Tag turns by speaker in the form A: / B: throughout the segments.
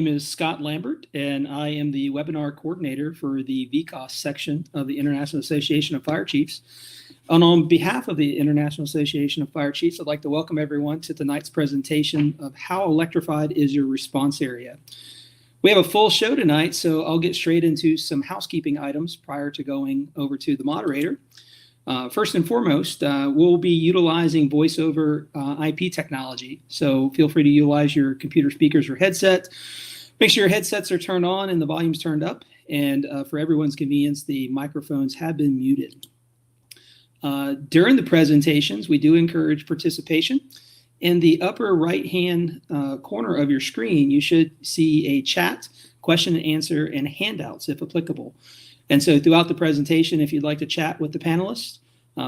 A: My name is Scott Lambert, and I am the webinar coordinator for the VCOS section of the International Association of Fire Chiefs. And on behalf of the International Association of Fire Chiefs, I'd like to welcome everyone to tonight's presentation of how electrified is your response area. We have a full show tonight, so I'll get straight into some housekeeping items prior to going over to the moderator. First and foremost, we'll be utilizing voice over IP technology, so feel free to utilize your computer speakers or headset. Make sure your headsets are turned on and the volume's turned up, and for everyone's convenience, the microphones have been muted. During the presentations, we do encourage participation. In the upper right-hand corner of your screen, you should see a chat, question and answer, and handouts if applicable. And so throughout the presentation, if you'd like to chat with the panelists,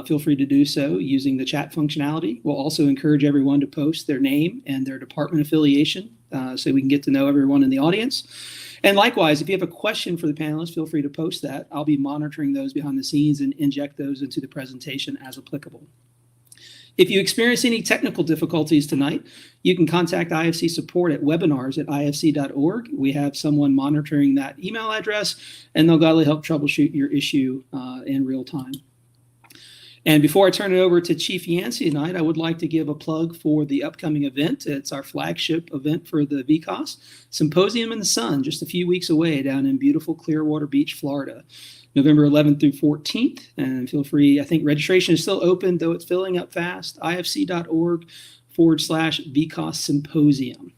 A: feel free to do so using the chat functionality. We'll also encourage everyone to post their name and their department affiliation so we can get to know everyone in the audience. And likewise, if you have a question for the panelists, feel free to post that. I'll be monitoring those behind the scenes and inject those into the presentation as applicable. If you experience any technical difficulties tonight, you can contact IFC support at webinars@ifc.org. We have someone monitoring that email address, and they'll gladly help troubleshoot your issue in real time. And before I turn it over to Chief Yancey tonight, I would like to give a plug for the upcoming event. It's our flagship event for the VCOS, Symposium in the Sun, just a few weeks away down in beautiful Clearwater Beach, Florida. November 11th through 14th, and feel free, I think registration is still open, though it's filling up fast, ifc.org/VCOS Symposium.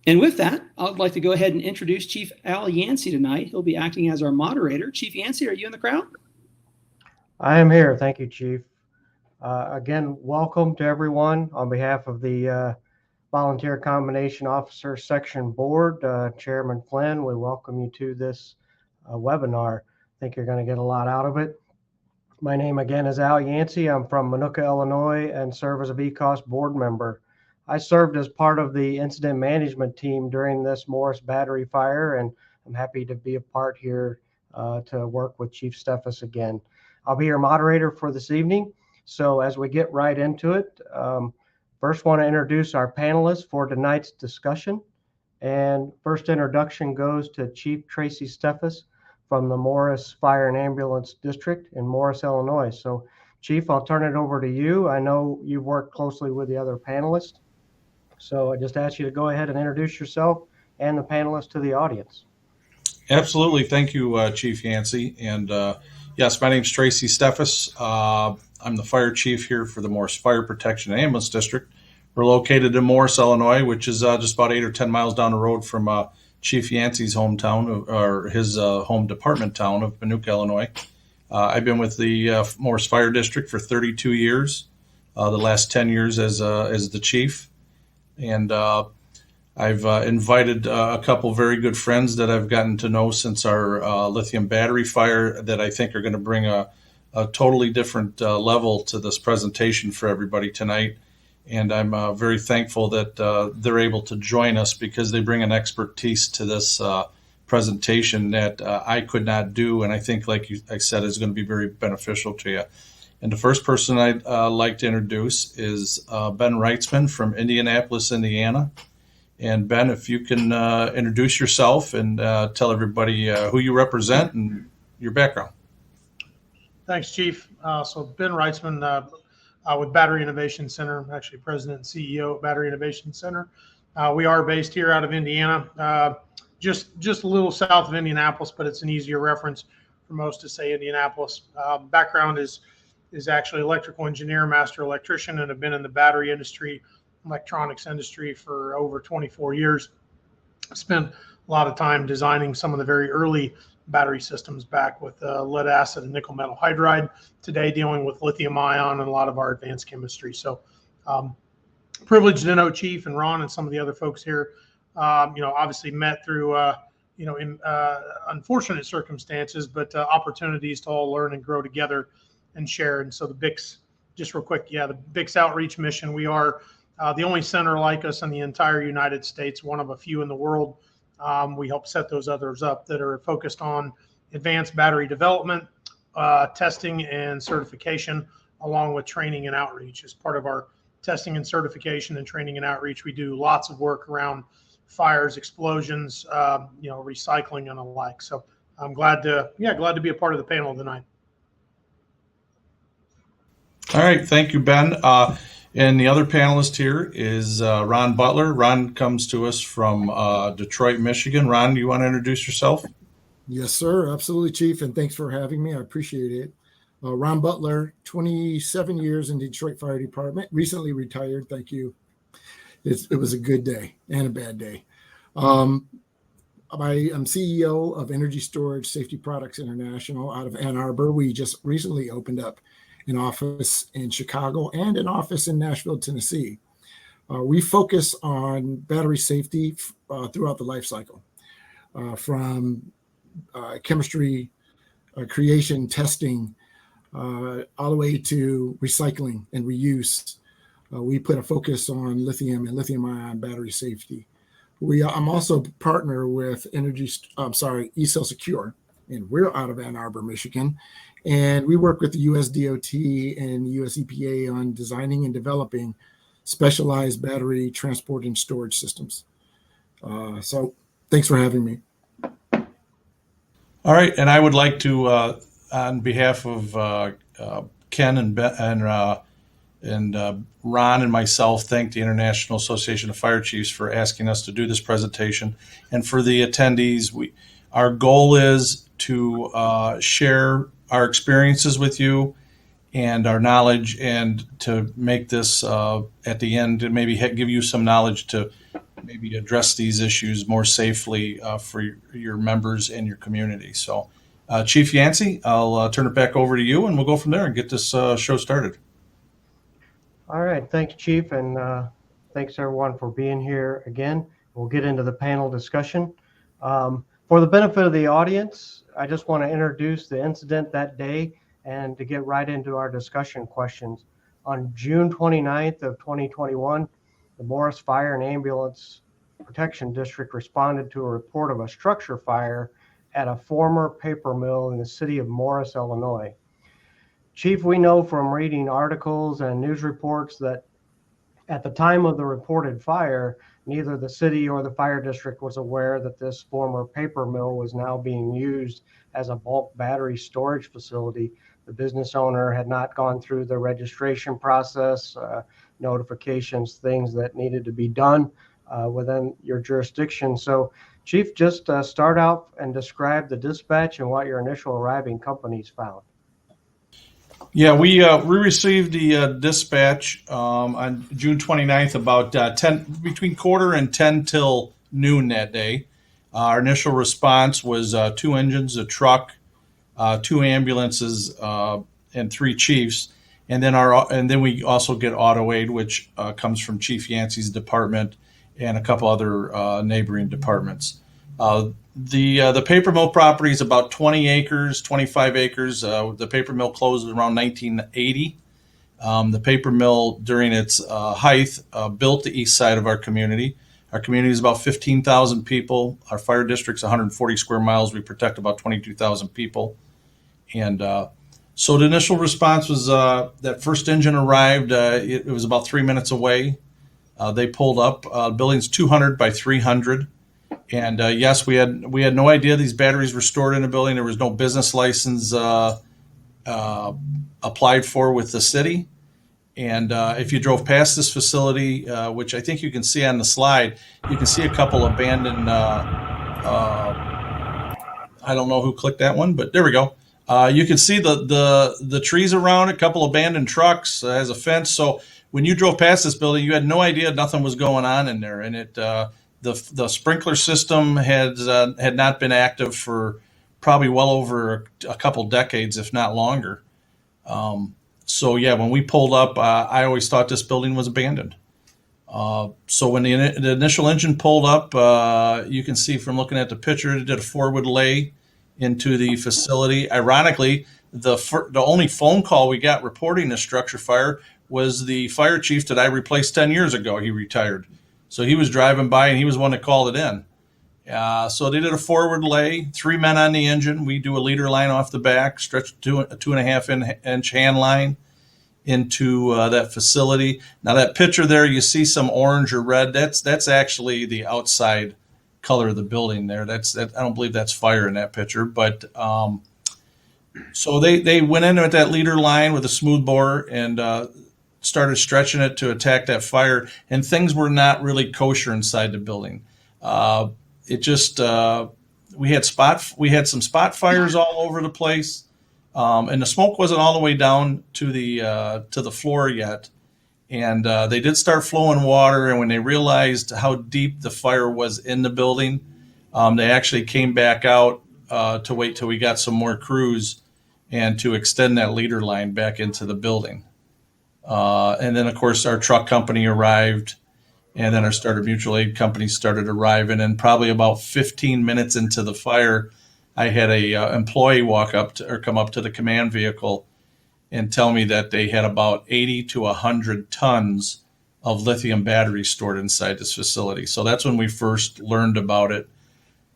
A: And with that, I'd like to go ahead and introduce Chief Al Yancey tonight. He'll be acting as our moderator. Chief Yancey, are you in the crowd?
B: I am here. Thank you, Chief. Again, welcome to everyone on behalf of the Volunteer Combination Officer Section Board. Chairman Flynn, we welcome you to this webinar. I think you're going to get a lot out of it. My name again is Al Yancey. I'm from Minooka, Illinois, and serve as a VCOS board member. I served as part of the incident management team during this Morris Battery fire, and I'm happy to be a part here to work with Chief Steffes again. I'll be your moderator for this evening. So as we get right into it, first want to introduce our panelists for tonight's discussion. And first introduction goes to Chief Tracy Steffes from the Morris Fire and Ambulance District in Morris, Illinois. So Chief, I'll turn it over to you. I know you've worked closely with the other panelists. So I just ask you to go ahead and introduce yourself and the panelists to the audience.
C: Absolutely. Thank you, Chief Yancey. And yes, my name's Tracy Steffes. I'm the fire chief here for the Morris Fire Protection and Ambulance District. We're located in Morris, Illinois, which is just about 8 or 10 miles down the road from Chief Yancey's hometown, or his home department town of Minooka, Illinois. I've been with the Morris Fire District for 32 years, the last 10 years as the chief. And I've invited a couple very good friends that I've gotten to know since our lithium battery fire that I think are going to bring a totally different level to this presentation for everybody tonight. And I'm very thankful that they're able to join us because they bring an expertise to this presentation that I could not do. And I think, like I said, is going to be very beneficial to you. And the first person I'd like to introduce is Ben Reitzman from Indianapolis, Indiana. And Ben, if you can introduce yourself and tell everybody who you represent and your background.
D: Thanks, Chief. So Ben Reitzman with Battery Innovation Center. I'm actually president and CEO of Battery Innovation Center. We are based here out of Indiana, just a little south of Indianapolis, but it's an easier reference for most to say Indianapolis. Background is actually electrical engineer, master electrician, and have been in the battery industry, electronics industry for over 24 years. Spent a lot of time designing some of the very early battery systems back with lead acid and nickel metal hydride. Today dealing with lithium ion and a lot of our advanced chemistry. So privileged to know Chief and Ron and some of the other folks here. Obviously met through in unfortunate circumstances, but opportunities to all learn and grow together and share. And so the BICS, just real quick, the BICS outreach mission, we are the only center like us in the entire United States, one of a few in the world. We help set those others up that are focused on advanced battery development, testing and certification, along with training and outreach as part of our testing and certification and training and outreach. We do lots of work around fires, explosions, recycling and the like. So I'm glad to be a part of the panel tonight.
C: All right, thank you, Ben. And the other panelist here is Ron Butler. Ron comes to us from Detroit, Michigan. Ron, do you want to introduce yourself?
E: Yes, sir. Absolutely, Chief. And thanks for having me. I appreciate it. Ron Butler, 27 years in Detroit Fire Department, recently retired. Thank you. It was a good day and a bad day. I'm CEO of Energy Storage Safety Products International out of Ann Arbor. We just recently opened up an office in Chicago and an office in Nashville, Tennessee. We focus on battery safety throughout the life cycle, from chemistry, creation, testing, all the way to recycling and reuse. We put a focus on lithium and lithium-ion battery safety. I'm also a partner with eCell Secure, and we're out of Ann Arbor, Michigan. And we work with the US DOT and US EPA on designing and developing specialized battery transport and storage systems. So thanks for having me.
C: All right, and I would like to, on behalf of Ken and Ron and myself, thank the International Association of Fire Chiefs for asking us to do this presentation. And for the attendees, our goal is to share our experiences with you and our knowledge, and to make this at the end, to maybe give you some knowledge to maybe address these issues more safely for your members and your community. So, Chief Yancey, I'll turn it back over to you, and we'll go from there and get this show started.
B: All right, thanks, Chief, and thanks everyone for being here again. We'll get into the panel discussion. For the benefit of the audience, I just want to introduce the incident that day and to get right into our discussion questions. On June 29th of 2021, the Morris Fire and Ambulance Protection District responded to a report of a structure fire at a former paper mill in the city of Morris, Illinois. Chief, we know from reading articles and news reports that at the time of the reported fire, neither the city or the fire district was aware that this former paper mill was now being used as a bulk battery storage facility. The business owner had not gone through the registration process, notifications, things that needed to be done within your jurisdiction. So, Chief, just start out and describe the dispatch and what your initial arriving companies found.
C: Yeah, we received the dispatch on June 29th about between quarter and 10 till noon that day. Our initial response was 2 engines, a truck, 2 ambulances, and 3 chiefs. And then we also get auto aid, which comes from Chief Yancey's department and a couple other neighboring departments. The paper mill property is about 20 acres, 25 acres. The paper mill closed around 1980. The paper mill, during its height, built the east side of our community. Our community is about 15,000 people. Our fire district's 140 square miles. We protect about 22,000 people. And so the initial response was that first engine arrived. It was about 3 minutes away. They pulled up. Building's 200 by 300. And yes, we had no idea these batteries were stored in a building. There was no business license applied for with the city. And if you drove past this facility, which I think you can see on the slide, you can see a couple abandoned. I don't know who clicked that one, but there we go. You can see the trees around, a couple abandoned trucks, has a fence. So when you drove past this building, you had no idea nothing was going on in there, and the sprinkler system had not been active for probably well over a couple decades, if not longer. So yeah, when we pulled up, I always thought this building was abandoned. So when the initial engine pulled up, you can see from looking at the picture, it did a forward lay into the facility. Ironically, the only phone call we got reporting the structure fire was the fire chief that I replaced 10 years ago. He retired. So he was driving by and he was one that called it in. So they did a forward lay, 3 men on the engine. We do a leader line off the back, stretch to a 2.5 inch hand line. into that facility. Now that picture there, you see some orange or red. That's actually the outside color of the building there. I don't believe that's fire in that picture, but so they went in with that leader line with a smooth bore and started stretching it to attack that fire, and things were not really kosher inside the building. It just we had some spot fires all over the place, and the smoke wasn't all the way down to the floor yet. And they did start flowing water, and when they realized how deep the fire was in the building, they actually came back out to wait till we got some more crews and to extend that leader line back into the building. And then, of course, our truck company arrived, and then our starter mutual aid company started arriving. And probably about 15 minutes into the fire, I had a employee come up to the command vehicle and tell me that they had about 80 to 100 tons of lithium batteries stored inside this facility. So that's when we first learned about it.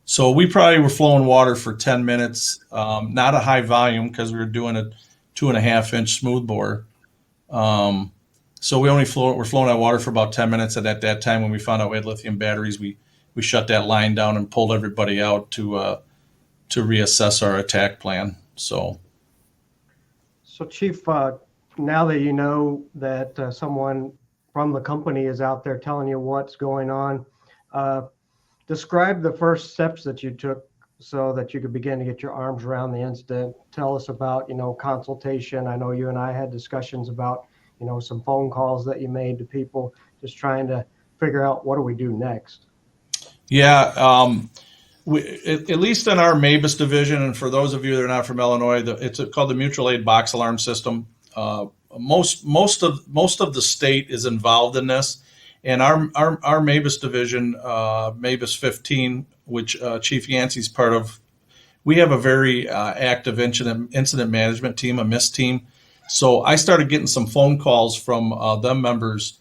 C: So we probably were flowing water for 10 minutes, not a high volume because we were doing a 2.5-inch smooth bore. So we're flowing that water for about 10 minutes. And at that time, when we found out we had lithium batteries, we shut that line down and pulled everybody out to reassess our attack plan. So
B: Chief, now that you know that someone from the company is out there telling you what's going on, describe the first steps that you took so that you could begin to get your arms around the incident. Tell us about, consultation. I know you and I had discussions about, some phone calls that you made to people, just trying to figure out what do we do next. Yeah.
C: At least in our MABUS division, and for those of you that are not from Illinois, it's called the Mutual Aid Box Alarm System. Most of the state is involved in this, and our MABUS division, MABUS 15, which Chief Yancey's part of, we have a very active incident management team, a MIST team. So I started getting some phone calls from them members.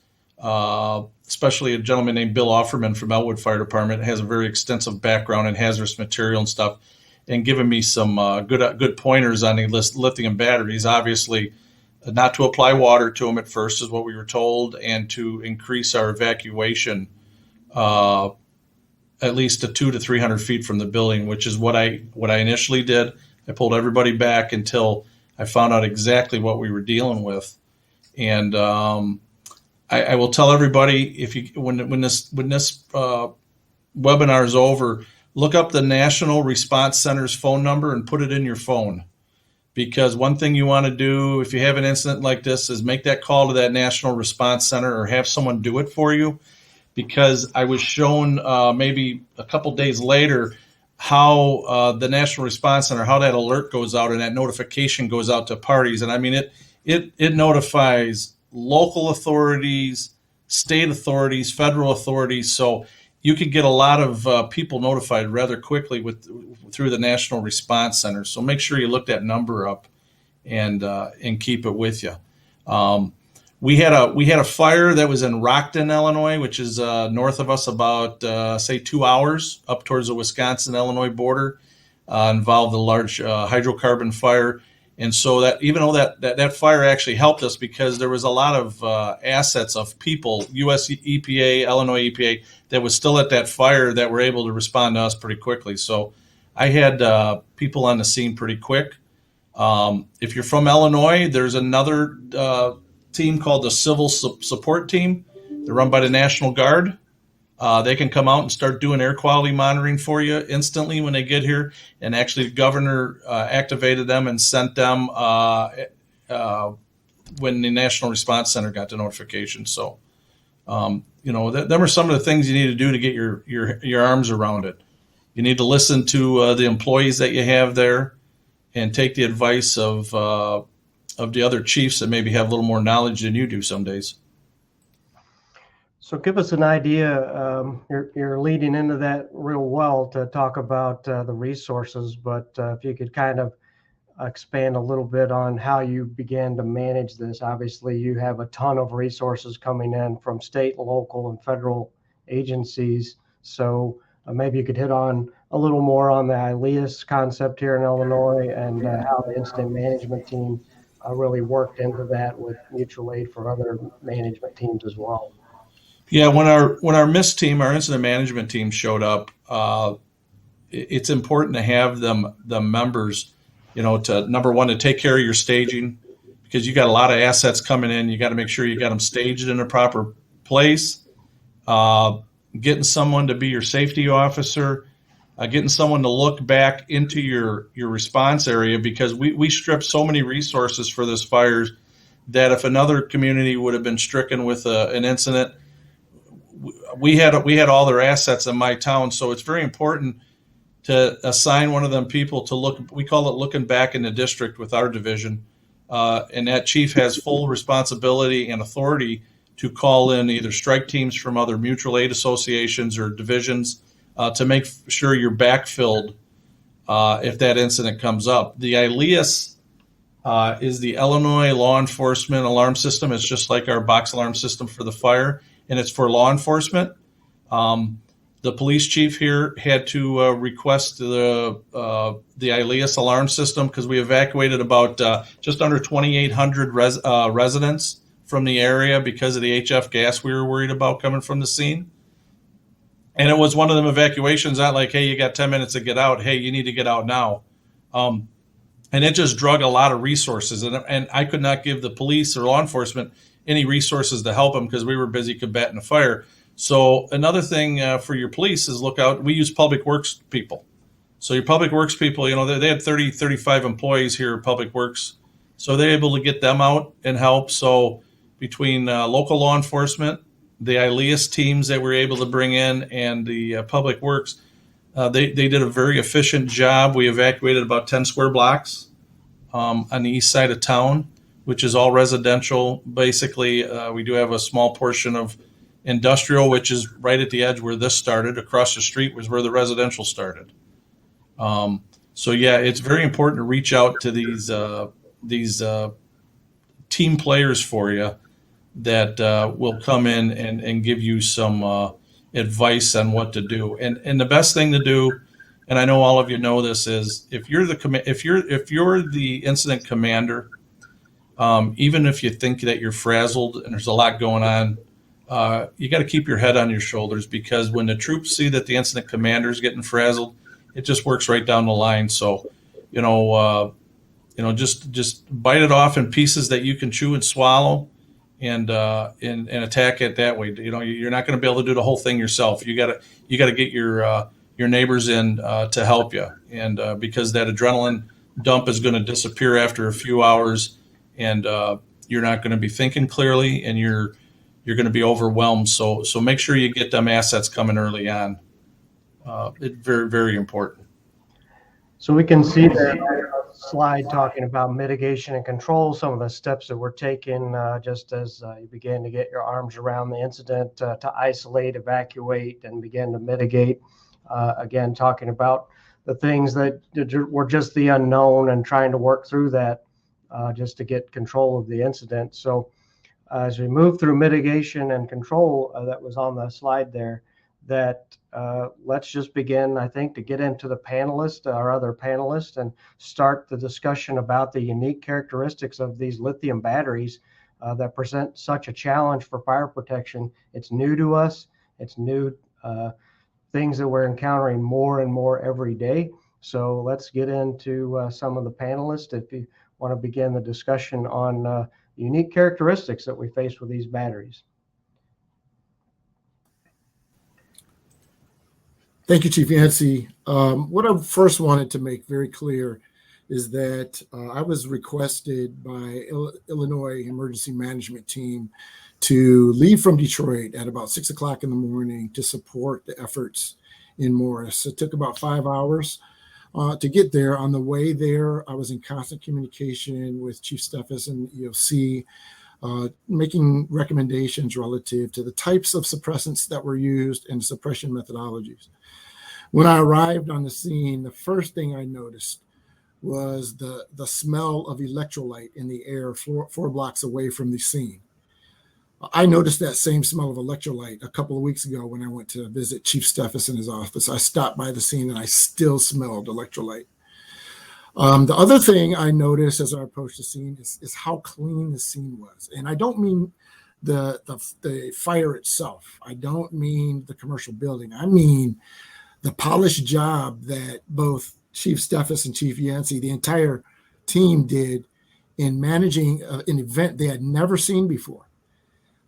C: Especially a gentleman named Bill Offerman from Elwood Fire Department, has a very extensive background in hazardous material and stuff, and giving me some good pointers on the lithium batteries. Obviously, not to apply water to them at first is what we were told, and to increase our evacuation at least to 200 to 300 feet from the building, which is what I initially did. I pulled everybody back until I found out exactly what we were dealing with, and I will tell everybody, when this webinar is over, look up the National Response Center's phone number and put it in your phone. Because one thing you want to do if you have an incident like this is make that call to that National Response Center or have someone do it for you. Because I was shown maybe a couple days later how the National Response Center, how that alert goes out and that notification goes out to parties. And I mean, it notifies local authorities, state authorities, federal authorities. So you could get a lot of people notified rather quickly through the National Response Center. So make sure you look that number up and keep it with you. We had a fire that was in Rockton, Illinois, which is north of us about say 2 hours up towards the Wisconsin-Illinois border. Involved a large hydrocarbon fire. And so that even though that fire actually helped us because there was a lot of assets of people, U.S. EPA, Illinois EPA, that was still at that fire that were able to respond to us pretty quickly. So I had people on the scene pretty quick. If you're from Illinois, there's another team called the Civil Support Team. They're run by the National Guard. They can come out and start doing air quality monitoring for you instantly when they get here. And actually, the governor activated them and sent them when the National Response Center got the notification. So, them are some of the things you need to do to get your arms around it. You need to listen to the employees that you have there and take the advice of the other chiefs that maybe have a little more knowledge than you do some days.
B: So give us an idea. You're leading into that real well to talk about the resources, but if you could kind of expand a little bit on how you began to manage this. Obviously, you have a ton of resources coming in from state, local, and federal agencies. So maybe you could hit on a little more on the ILEAS concept here in Illinois and how the incident management team really worked into that with mutual aid from other management teams as well.
C: Yeah, when our MISS team, our incident management team, showed up, it's important to have the members, to number one, to take care of your staging, because you got a lot of assets coming in. You got to make sure you got them staged in a proper place. Getting someone to be your safety officer, getting someone to look back into your response area, because we stripped so many resources for this fires that if another community would have been stricken with an incident, we had all their assets in my town. So it's very important to assign one of them people to look. We call it looking back in the district with our division, and that chief has full responsibility and authority to call in either strike teams from other mutual aid associations or divisions to make sure you're backfilled if that incident comes up. The ILEAS is the Illinois Law Enforcement Alarm System. It's just like our box alarm system for the fire, and it's for law enforcement. The police chief here had to request the ILEAS alarm system because we evacuated about just under 2,800 residents from the area because of the HF gas we were worried about coming from the scene. And it was one of them evacuations, not like, hey, you got 10 minutes to get out. Hey, you need to get out now. And it just drug a lot of resources. And I could not give the police or law enforcement any resources to help them because we were busy combating the fire. So another thing for your police is look out. We use public works people. So your public works people, they had 30, 35 employees here at Public Works. So they're able to get them out and help. So between local law enforcement, the ILEAS teams that we're able to bring in, and the Public Works, they did a very efficient job. We evacuated about 10 square blocks on the east side of town, which is all residential. Basically, we do have a small portion of industrial, which is right at the edge where this started. Across the street was where the residential started. So yeah, it's very important to reach out to these team players for you that will come in and give you some advice on what to do. And the best thing to do, and I know all of you know this, is if you're the incident commander, even if you think that you're frazzled and there's a lot going on, you got to keep your head on your shoulders, because when the troops see that the incident commander is getting frazzled, it just works right down the line. So, just bite it off in pieces that you can chew and swallow, and attack it that way. You're not going to be able to do the whole thing yourself. You got to get your neighbors in to help you, and because that adrenaline dump is going to disappear after a few hours, and you're not going to be thinking clearly, and you're going to be overwhelmed. So make sure you get them assets coming early on. It's very, very important.
B: So we can see that slide talking about mitigation and control, some of the steps that were taken just as you began to get your arms around the incident to isolate, evacuate, and begin to mitigate. Again, talking about the things that were just the unknown and trying to work through that just to get control of the incident. So as we move through mitigation and control, that was on the slide there, that let's just begin, I think, to get into the panelists, our other panelists, and start the discussion about the unique characteristics of these lithium batteries that present such a challenge for fire protection. It's new to us. It's new things that we're encountering more and more every day. So let's get into some of the panelists. If you want to begin the discussion on unique characteristics that we face with these batteries.
E: Thank you, Chief Yancey. What I first wanted to make very clear is that I was requested by Illinois Emergency Management Team to leave from Detroit at about 6 o'clock in the morning to support the efforts in Morris. It took about 5 hours to get there. On the way there, I was in constant communication with Chief Steffes and EOC, making recommendations relative to the types of suppressants that were used and suppression methodologies. When I arrived on the scene, the first thing I noticed was the smell of electrolyte in the air 4 blocks away from the scene. I noticed that same smell of electrolyte a couple of weeks ago when I went to visit Chief Steffes in his office. I stopped by the scene and I still smelled electrolyte. The other thing I noticed as I approached the scene is how clean the scene was. And I don't mean the fire itself. I don't mean the commercial building. I mean the polished job that both Chief Steffes and Chief Yancey, the entire team, did in managing an event they had never seen before.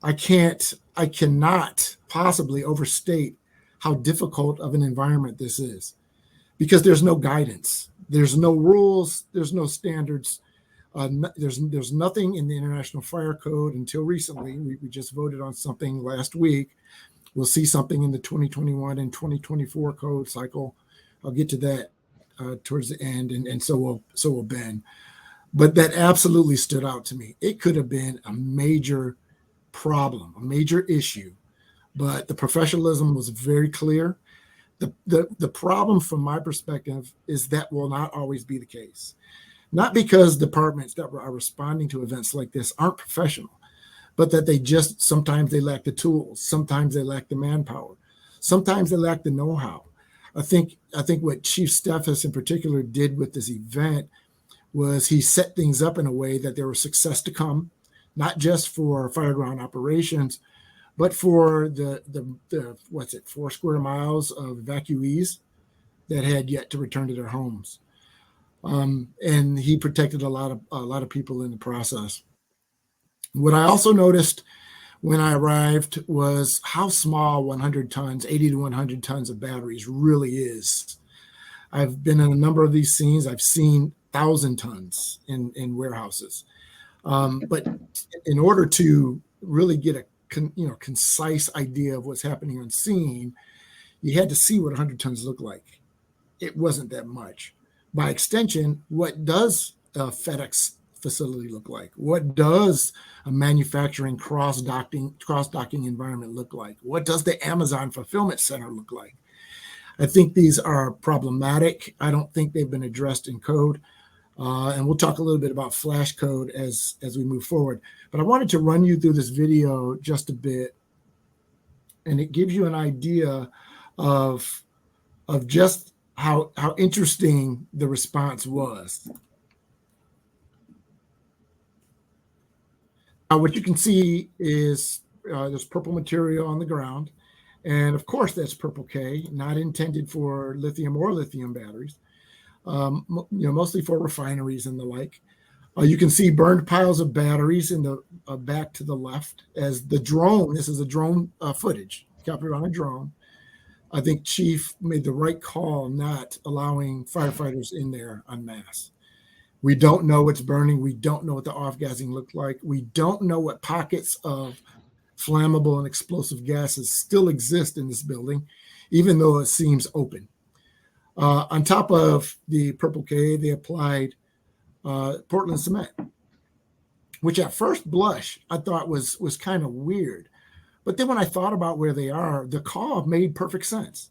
E: I cannot possibly overstate how difficult of an environment this is, because there's no guidance, there's no rules, there's no standards. There's nothing in the International Fire Code until recently. We just voted on something last week. We'll see something in the 2021 and 2024 code cycle. I'll get to that towards the end, and so will Ben. But that absolutely stood out to me. It could have been a major problem, a major issue, but the professionalism was very clear. The problem from my perspective is that will not always be the case. Not because departments that are responding to events like this aren't professional, but that sometimes they lack the tools, sometimes they lack the manpower, sometimes they lack the know-how. I think what Chief Steffes in particular did with this event was he set things up in a way that there was success to come, not just for fireground operations, but for the 4 square miles of evacuees that had yet to return to their homes. And he protected a lot of people in the process. What I also noticed when I arrived was how small 100 tons, 80 to 100 tons of batteries really is. I've been in a number of these scenes. I've seen 1,000 tons in warehouses. But in order to really get a concise idea of what's happening on scene, you had to see what 100 tons looked like. It wasn't that much. By extension, what does a FedEx facility look like? What does a manufacturing cross-docking environment look like? What does the Amazon fulfillment center look like? I think these are problematic. I don't think they've been addressed in code. And we'll talk a little bit about flash code as we move forward. But I wanted to run you through this video just a bit, and it gives you an idea of just how interesting the response was. Now, what you can see is there's purple material on the ground. And of course, that's purple K, not intended for lithium or lithium batteries, mostly for refineries and the like. You can see burned piles of batteries in the back to the left as the drone. This is a drone footage captured on a drone. I think Chief made the right call not allowing firefighters in there en masse. We don't know what's burning. We don't know what the off-gassing looked like. We don't know what pockets of flammable and explosive gases still exist in this building, even though it seems open. On top of the purple K, they applied Portland cement, which at first blush I thought was kind of weird. But then when I thought about where they are, the call made perfect sense.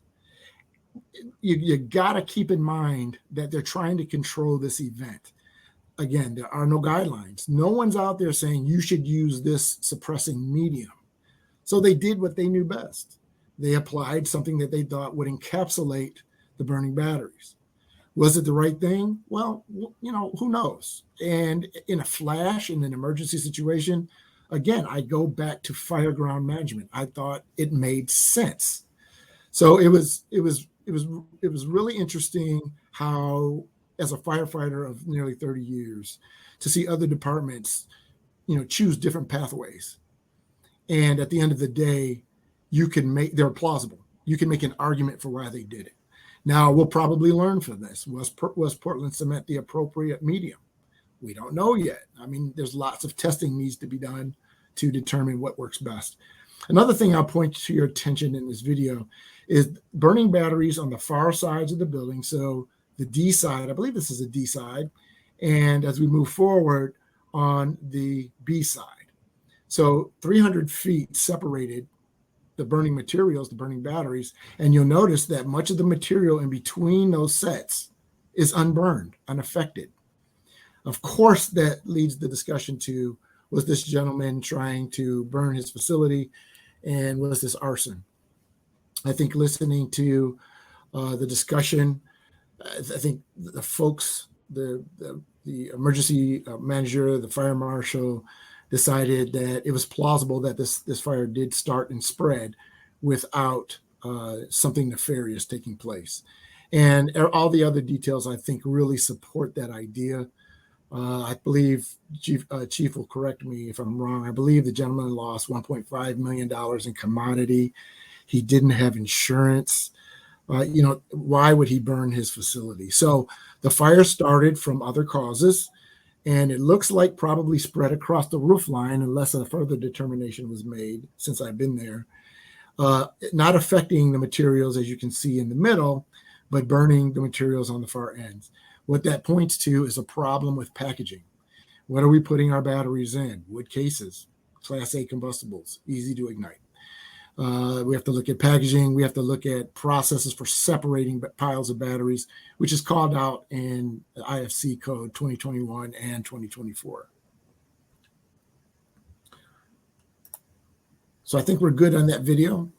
E: You got to keep in mind that they're trying to control this event. Again, there are no guidelines. No one's out there saying you should use this suppressing medium. So they did what they knew best. They applied something that they thought would encapsulate the burning batteries. Was it the right thing? Well, who knows? And in a flash, in an emergency situation, again, I go back to fireground management. I thought it made sense. So it was really interesting how, as a firefighter of nearly 30 years, to see other departments, choose different pathways. And at the end of the day, they're plausible. You can make an argument for why they did it. Now, we'll probably learn from this. Was Portland cement the appropriate medium? We don't know yet. I mean, there's lots of testing needs to be done to determine what works best. Another thing I'll point to your attention in this video is burning batteries on the far sides of the building. So the D side, I believe this is a D side, and as we move forward on the B side. So 300 feet separated the burning materials, the burning batteries, and you'll notice that much of the material in between those sets is unburned, unaffected. Of course, that leads the discussion to, was this gentleman trying to burn his facility, and was this arson? I think listening to the discussion, I think the folks the emergency manager, the fire marshal, decided that it was plausible that this fire did start and spread without something nefarious taking place. And all the other details, I think, really support that idea. I believe Chief will correct me if I'm wrong. I believe the gentleman lost $1.5 million in commodity. He didn't have insurance. Why would he burn his facility? So the fire started from other causes, and it looks like probably spread across the roof line unless a further determination was made since I've been there. Not affecting the materials, as you can see in the middle, but burning the materials on the far ends. What that points to is a problem with packaging. What are we putting our batteries in? Wood cases, Class A combustibles, easy to ignite. We have to look at packaging. We have to look at processes for separating piles of batteries, which is called out in the IFC code 2021 and 2024. So I think we're good on that video.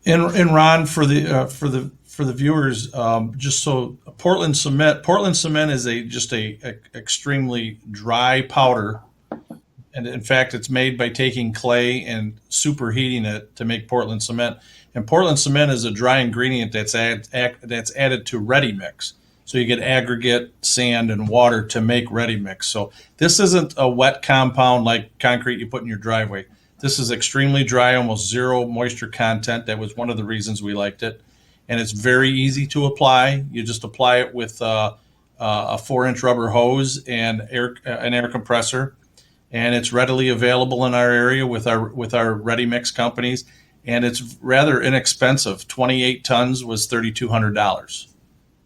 C: And Ron, for the viewers, just so Portland cement is just a extremely dry powder, and in fact, it's made by taking clay and superheating it to make Portland cement. And Portland cement is a dry ingredient that's added to ready mix. So you get aggregate, sand, and water to make ready mix. So this isn't a wet compound like concrete you put in your driveway. This is extremely dry, almost zero moisture content. That was one of the reasons we liked it. And it's very easy to apply. You just apply it with a 4-inch rubber hose and an air compressor. And it's readily available in our area with our ready mix companies. And it's rather inexpensive. 28 tons was $3,200.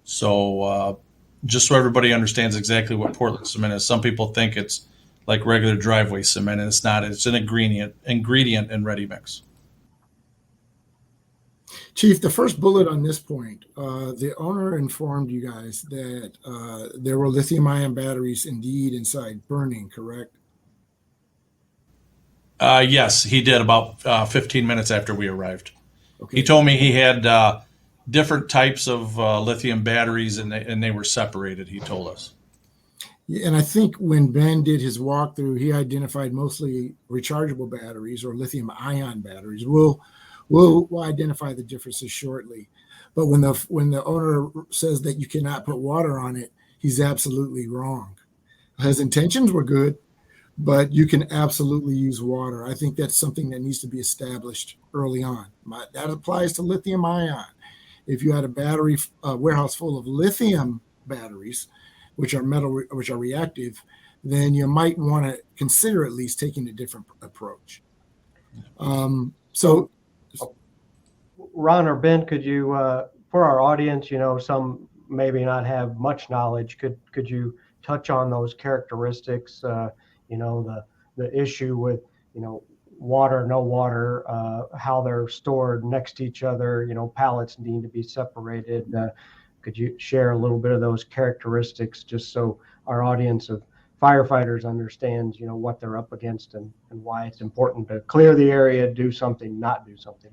C: So just so everybody understands exactly what Portland cement is. Some people think it's like regular driveway cement, and it's not. It's an ingredient in ready mix.
E: Chief, the first bullet on this point, the owner informed you guys that there were lithium-ion batteries indeed inside burning, correct?
C: Yes, he did about 15 minutes after we arrived.
E: Okay.
C: He told me he had different types of lithium batteries, and they were separated, he told us.
E: And I think when Ben did his walkthrough, he identified mostly rechargeable batteries or lithium-ion batteries. We'll identify the differences shortly. But when the owner says that you cannot put water on it, he's absolutely wrong. His intentions were good, but you can absolutely use water. I think that's something that needs to be established early on. That applies to lithium-ion. If you had a battery warehouse full of lithium batteries, which are reactive, then you might want to consider at least taking a different approach. So,
B: Ron or Ben, could you, for our audience, some maybe not have much knowledge, could you touch on those characteristics? The issue with water, no water, how they're stored next to each other. Pallets need to be separated. Could you share a little bit of those characteristics just so our audience of firefighters understands, what they're up against and why it's important to clear the area, do something, not do something?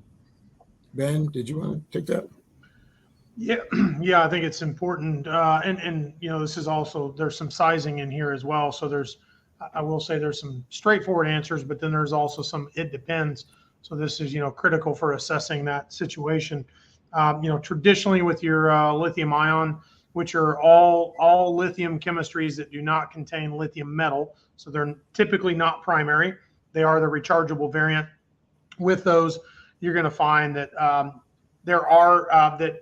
E: Ben, did you want to take that?
D: Yeah, I think it's important. And this is also, there's some sizing in here as well. So I will say there's some straightforward answers, but then there's also some, it depends. So this is, critical for assessing that situation. Traditionally with your lithium ion, which are all lithium chemistries that do not contain lithium metal. So they're typically not primary. They are the rechargeable variant. With those, you're going to find that that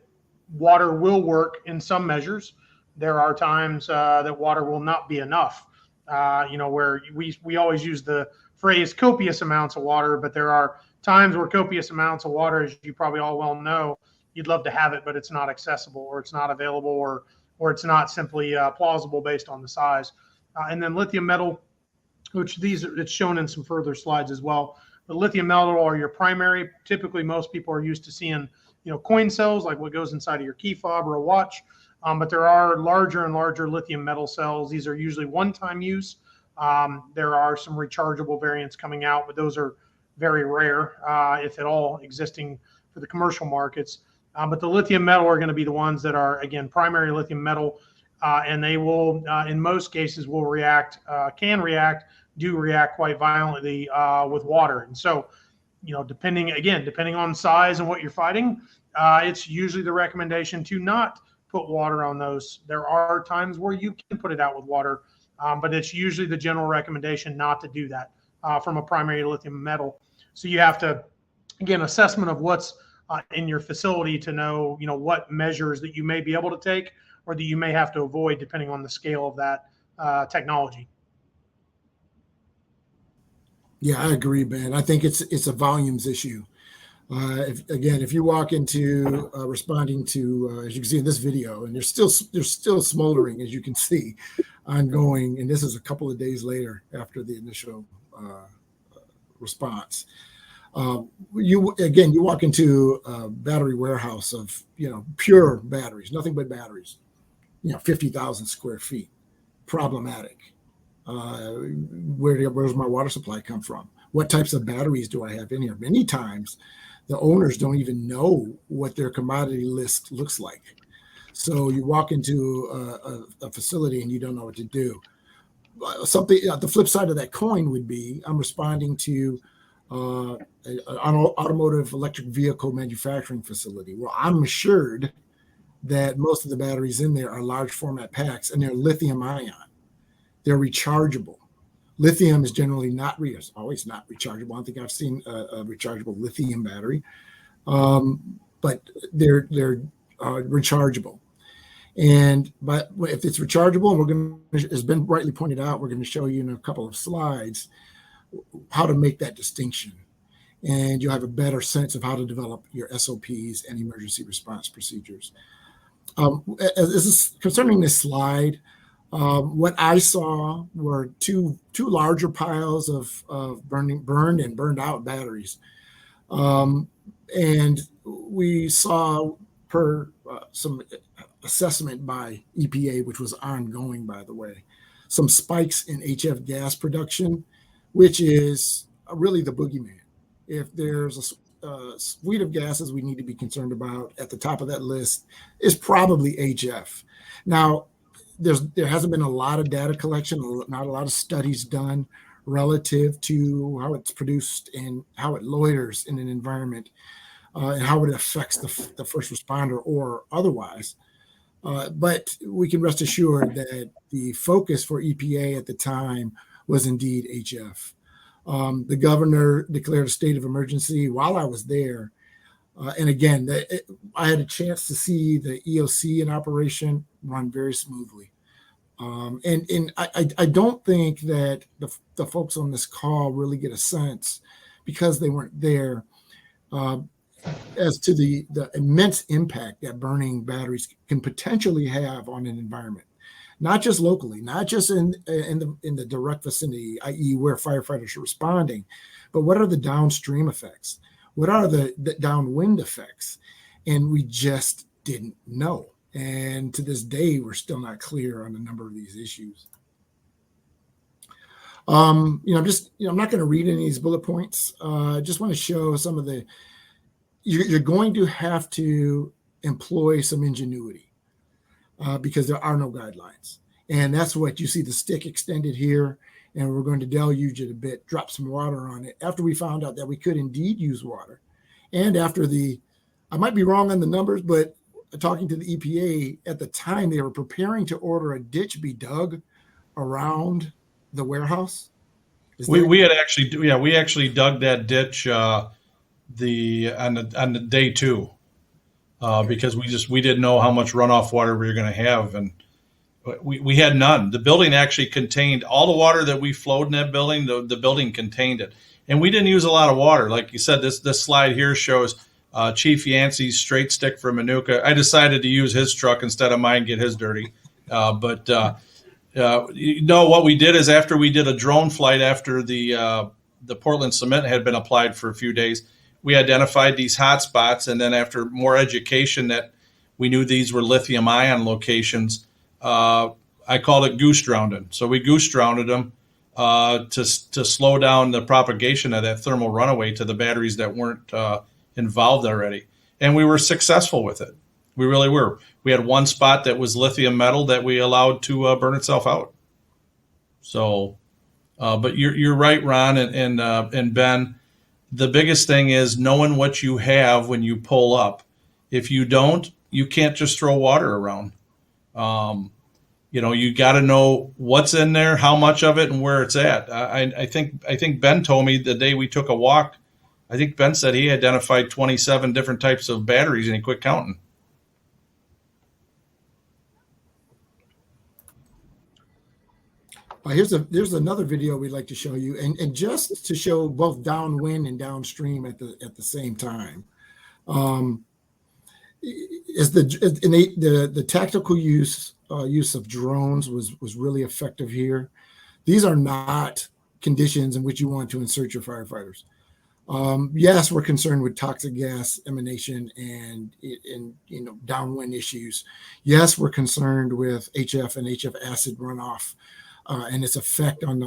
D: water will work in some measures. There are times that water will not be enough. Where we always use the phrase copious amounts of water, but there are times where copious amounts of water, as you probably all well know, you'd love to have it, but it's not accessible, or it's not available, or it's not simply plausible based on the size. And then lithium metal, which it's shown in some further slides as well. But lithium metal are your primary. Typically, most people are used to seeing, coin cells, like what goes inside of your key fob or a watch. But there are larger and larger lithium metal cells. These are usually one-time use. There are some rechargeable variants coming out, but those are very rare, if at all, existing for the commercial markets. But the lithium metal are going to be the ones that are, again, primary lithium metal, and they will, in most cases, will react, do react quite violently with water. And so, depending on size and what you're fighting, it's usually the recommendation to not put water on those. There are times where you can put it out with water, but it's usually the general recommendation not to do that from a primary lithium metal. So you have to, again, assessment of what's in your facility to know, what measures that you may be able to take or that you may have to avoid depending on the scale of that technology.
E: Yeah, I agree, Ben. I think it's a volumes issue. If you walk into responding to, as you can see in this video, and they're still smoldering, as you can see, ongoing, and this is a couple of days later after the initial response. You walk into a battery warehouse of pure batteries, nothing but batteries, 50,000 square feet, problematic. Where's my water supply come from? What types of batteries do I have in here? Many times the owners don't even know what their commodity list looks like. So you walk into a facility and you don't know what to do. Something, the flip side of that coin would be I'm responding to an automotive electric vehicle manufacturing facility. Well, I'm assured that most of the batteries in there are large format packs and they're lithium ion. They're rechargeable. Lithium is generally always not rechargeable. I don't think I've seen a rechargeable lithium battery, but they're rechargeable. But if it's rechargeable, and as Ben rightly pointed out, we're going to show you in a couple of slides how to make that distinction, and you'll have a better sense of how to develop your SOPs and emergency response procedures. Concerning this slide. What I saw were two larger piles of burned and burned out batteries. And we saw some assessment by EPA, which was ongoing, by the way, some spikes in HF gas production, which is really the boogeyman. If there's a suite of gases we need to be concerned about, at the top of that list is probably HF. Now, there hasn't been a lot of data collection, not a lot of studies done relative to how it's produced and how it loiters in an environment and how it affects the first responder or otherwise. But we can rest assured that the focus for EPA at the time was indeed HF. The governor declared a state of emergency while I was there. And again, I had a chance to see the EOC in operation run very smoothly. And I don't think that the folks on this call really get a sense, because they weren't there, as to the immense impact that burning batteries can potentially have on an environment, not just locally, not just in the direct vicinity, i.e. where firefighters are responding, but what are the downstream effects? What are the downwind effects? And we just didn't know. And to this day, we're still not clear on a number of these issues. I'm not going to read any of these bullet points. I just want to show some of you're going to have to employ some ingenuity because there are no guidelines. And that's what you see, the stick extended here. And we're going to deluge it a bit, drop some water on it after we found out that we could indeed use water. And after I might be wrong on the numbers, but talking to the EPA at the time, they were preparing to order a ditch be dug around the warehouse.
C: We actually dug that ditch on the day two because we didn't know how much runoff water we were going to have, and we had none. The building actually contained all the water that we flowed in that building. The building contained it, and we didn't use a lot of water. Like you said, this slide here shows Chief Yancey's straight stick for Manuka. I decided to use his truck instead of mine, get his dirty. But what we did is, after we did a drone flight after the Portland cement had been applied for a few days, we identified these hot spots. And then after more education that we knew these were lithium ion locations, I called it goose drowning. So we goose drowned them to slow down the propagation of that thermal runaway to the batteries that weren't involved already. and we were successful with it. We really were. We had one spot that was lithium metal that we allowed to burn itself out. So, but you're right, Ron and Ben. The biggest thing is knowing what you have when you pull up. If you don't, you can't just throw water around. You got to know what's in there, how much of it, and where it's at. I think Ben told me the day we took a walk. I think Ben said he identified 27 different types of batteries, and he quit counting.
E: There's another video we'd like to show you, and just to show both downwind and downstream at the same time. Is the tactical use of drones was really effective here. These are not conditions in which you want to insert your firefighters. Yes, we're concerned with toxic gas emanation and downwind issues. Yes, we're concerned with HF and HF acid runoff and its effect on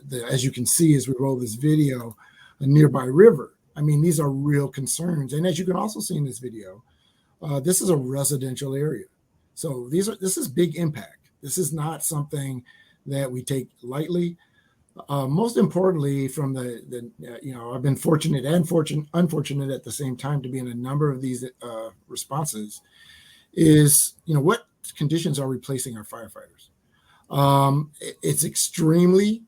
E: the, as you can see as we roll this video, a nearby river. I mean, these are real concerns. And as you can also see in this video, this is a residential area. So this is big impact. This is not something that we take lightly. Most importantly, from I've been fortunate and unfortunate at the same time to be in a number of these responses, is, what conditions are we placing our firefighters? It's extremely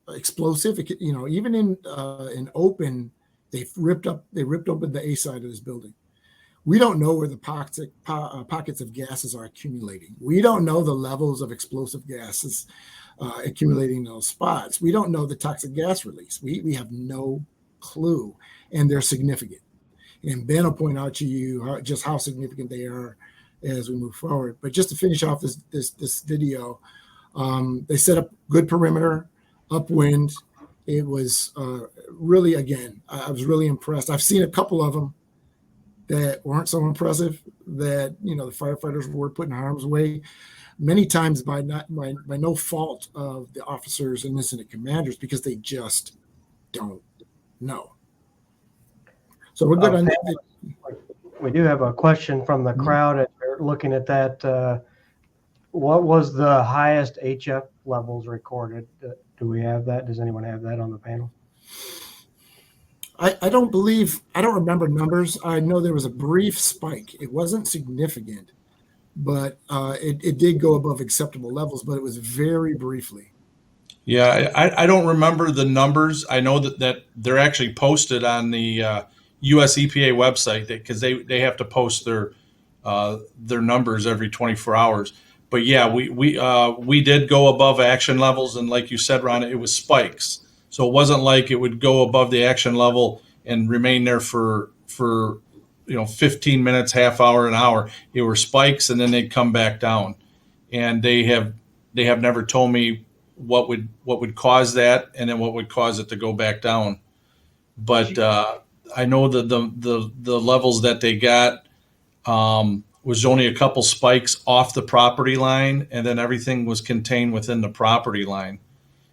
E: explosive. Even in open, they've ripped open the A side of this building. We don't know where the pockets of gases are accumulating. We don't know the levels of explosive gases accumulating in those spots. We don't know the toxic gas release. We have no clue, and they're significant. And Ben will point out to you just how significant they are as we move forward. But just to finish off this video, they set up good perimeter, upwind. It was really, again, I was really impressed. I've seen a couple of them that weren't so impressive, that the firefighters were put in harm's way, many times by no fault of the officers and incident commanders, because they just don't know. So we're good on that.
B: We do have a question from the crowd as they're looking at that. What was the highest HF levels recorded? Do we have that? Does anyone have that on the panel?
E: I don't remember numbers. I know there was a brief spike. It wasn't significant, but it did go above acceptable levels, but it was very briefly.
C: Yeah, I don't remember the numbers. I know that they're actually posted on the US EPA website, because they have to post their numbers every 24 hours. But yeah, we did go above action levels, and like you said, Ron, it was spikes. So it wasn't like it would go above the action level and remain there for 15 minutes, half hour, an hour. It were spikes, and then they'd come back down. And they have never told me what would cause that, and then what would cause it to go back down. But I know that the levels that they got was only a couple spikes off the property line, and then everything was contained within the property line.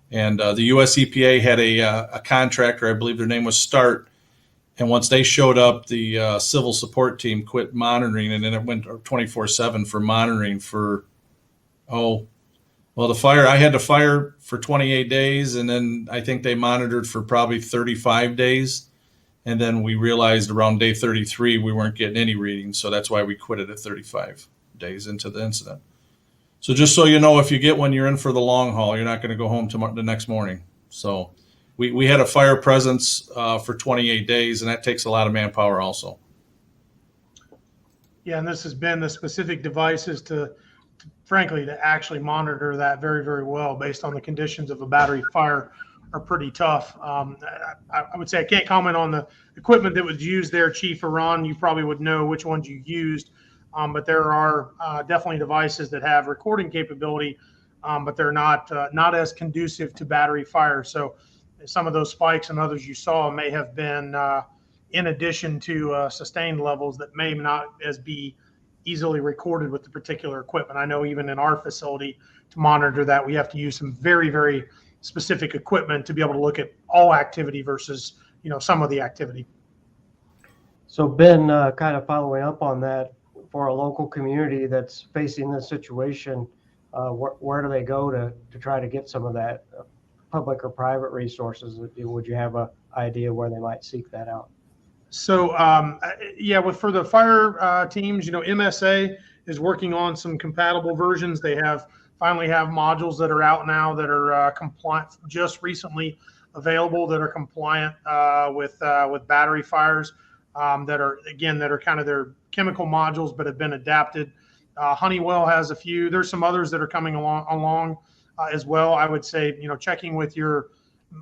C: And the US EPA had a contractor, I believe their name was Start, and once they showed up, the civil support team quit monitoring, and then it went 24/7 for monitoring for, the fire. I had to fire for 28 days, and then I think they monitored for probably 35 days. And then we realized around day 33, we weren't getting any readings. So that's why we quit it at 35 days into the incident. So just so you know, if you get one, you're in for the long haul. You're not going to go home the next morning. So we had a fire presence for 28 days, and that takes a lot of manpower also.
D: Yeah, and this has been the specific devices to actually monitor that very, very well based on the conditions of a battery fire are pretty tough. I would say I can't comment on the equipment that was used there, Chief Ron. You probably would know which ones you used, but there are definitely devices that have recording capability, but they're not as conducive to battery fire. So some of those spikes and others you saw may have been in addition to sustained levels that may not as be easily recorded with the particular equipment. I know even in our facility to monitor that, we have to use some very, very specific equipment to be able to look at all activity versus some of the activity.
B: So Ben, kind of following up on that, for a local community that's facing this situation, where do they go to try to get some of that public or private resources? Would you have an idea where they might seek that out?
D: So yeah, for the fire teams, MSA is working on some compatible versions. They finally have modules that are out now that are compliant, just recently available, that are compliant with battery fires, that are kind of their chemical modules, but have been adapted. Honeywell has a few. There's some others that are coming along as well. I would say, checking with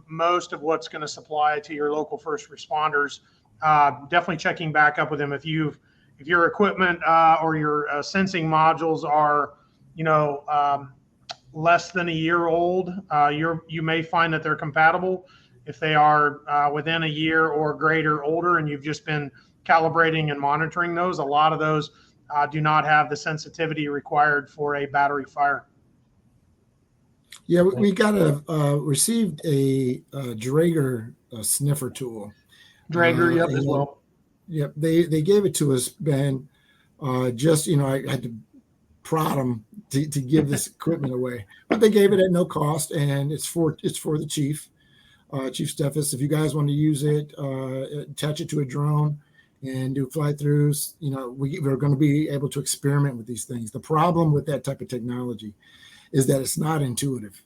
D: most of what's going to supply to your local first responders. Definitely checking back up with them. If your equipment or your sensing modules are, less than a year old, you may find that they're compatible. If they are within a year or greater older, and you've just been calibrating and monitoring those, a lot of those do not have the sensitivity required for a battery fire.
E: Yeah, we received a Draeger sniffer tool.
D: Draeger, yep, as well.
E: Yep, they gave it to us, Ben. I had to prod them to give this equipment away, but they gave it at no cost, and it's for the chief, Chief Steffes. If you guys want to use it, attach it to a drone and do fly throughs, we're going to be able to experiment with these things. The problem with that type of technology is that it's not intuitive.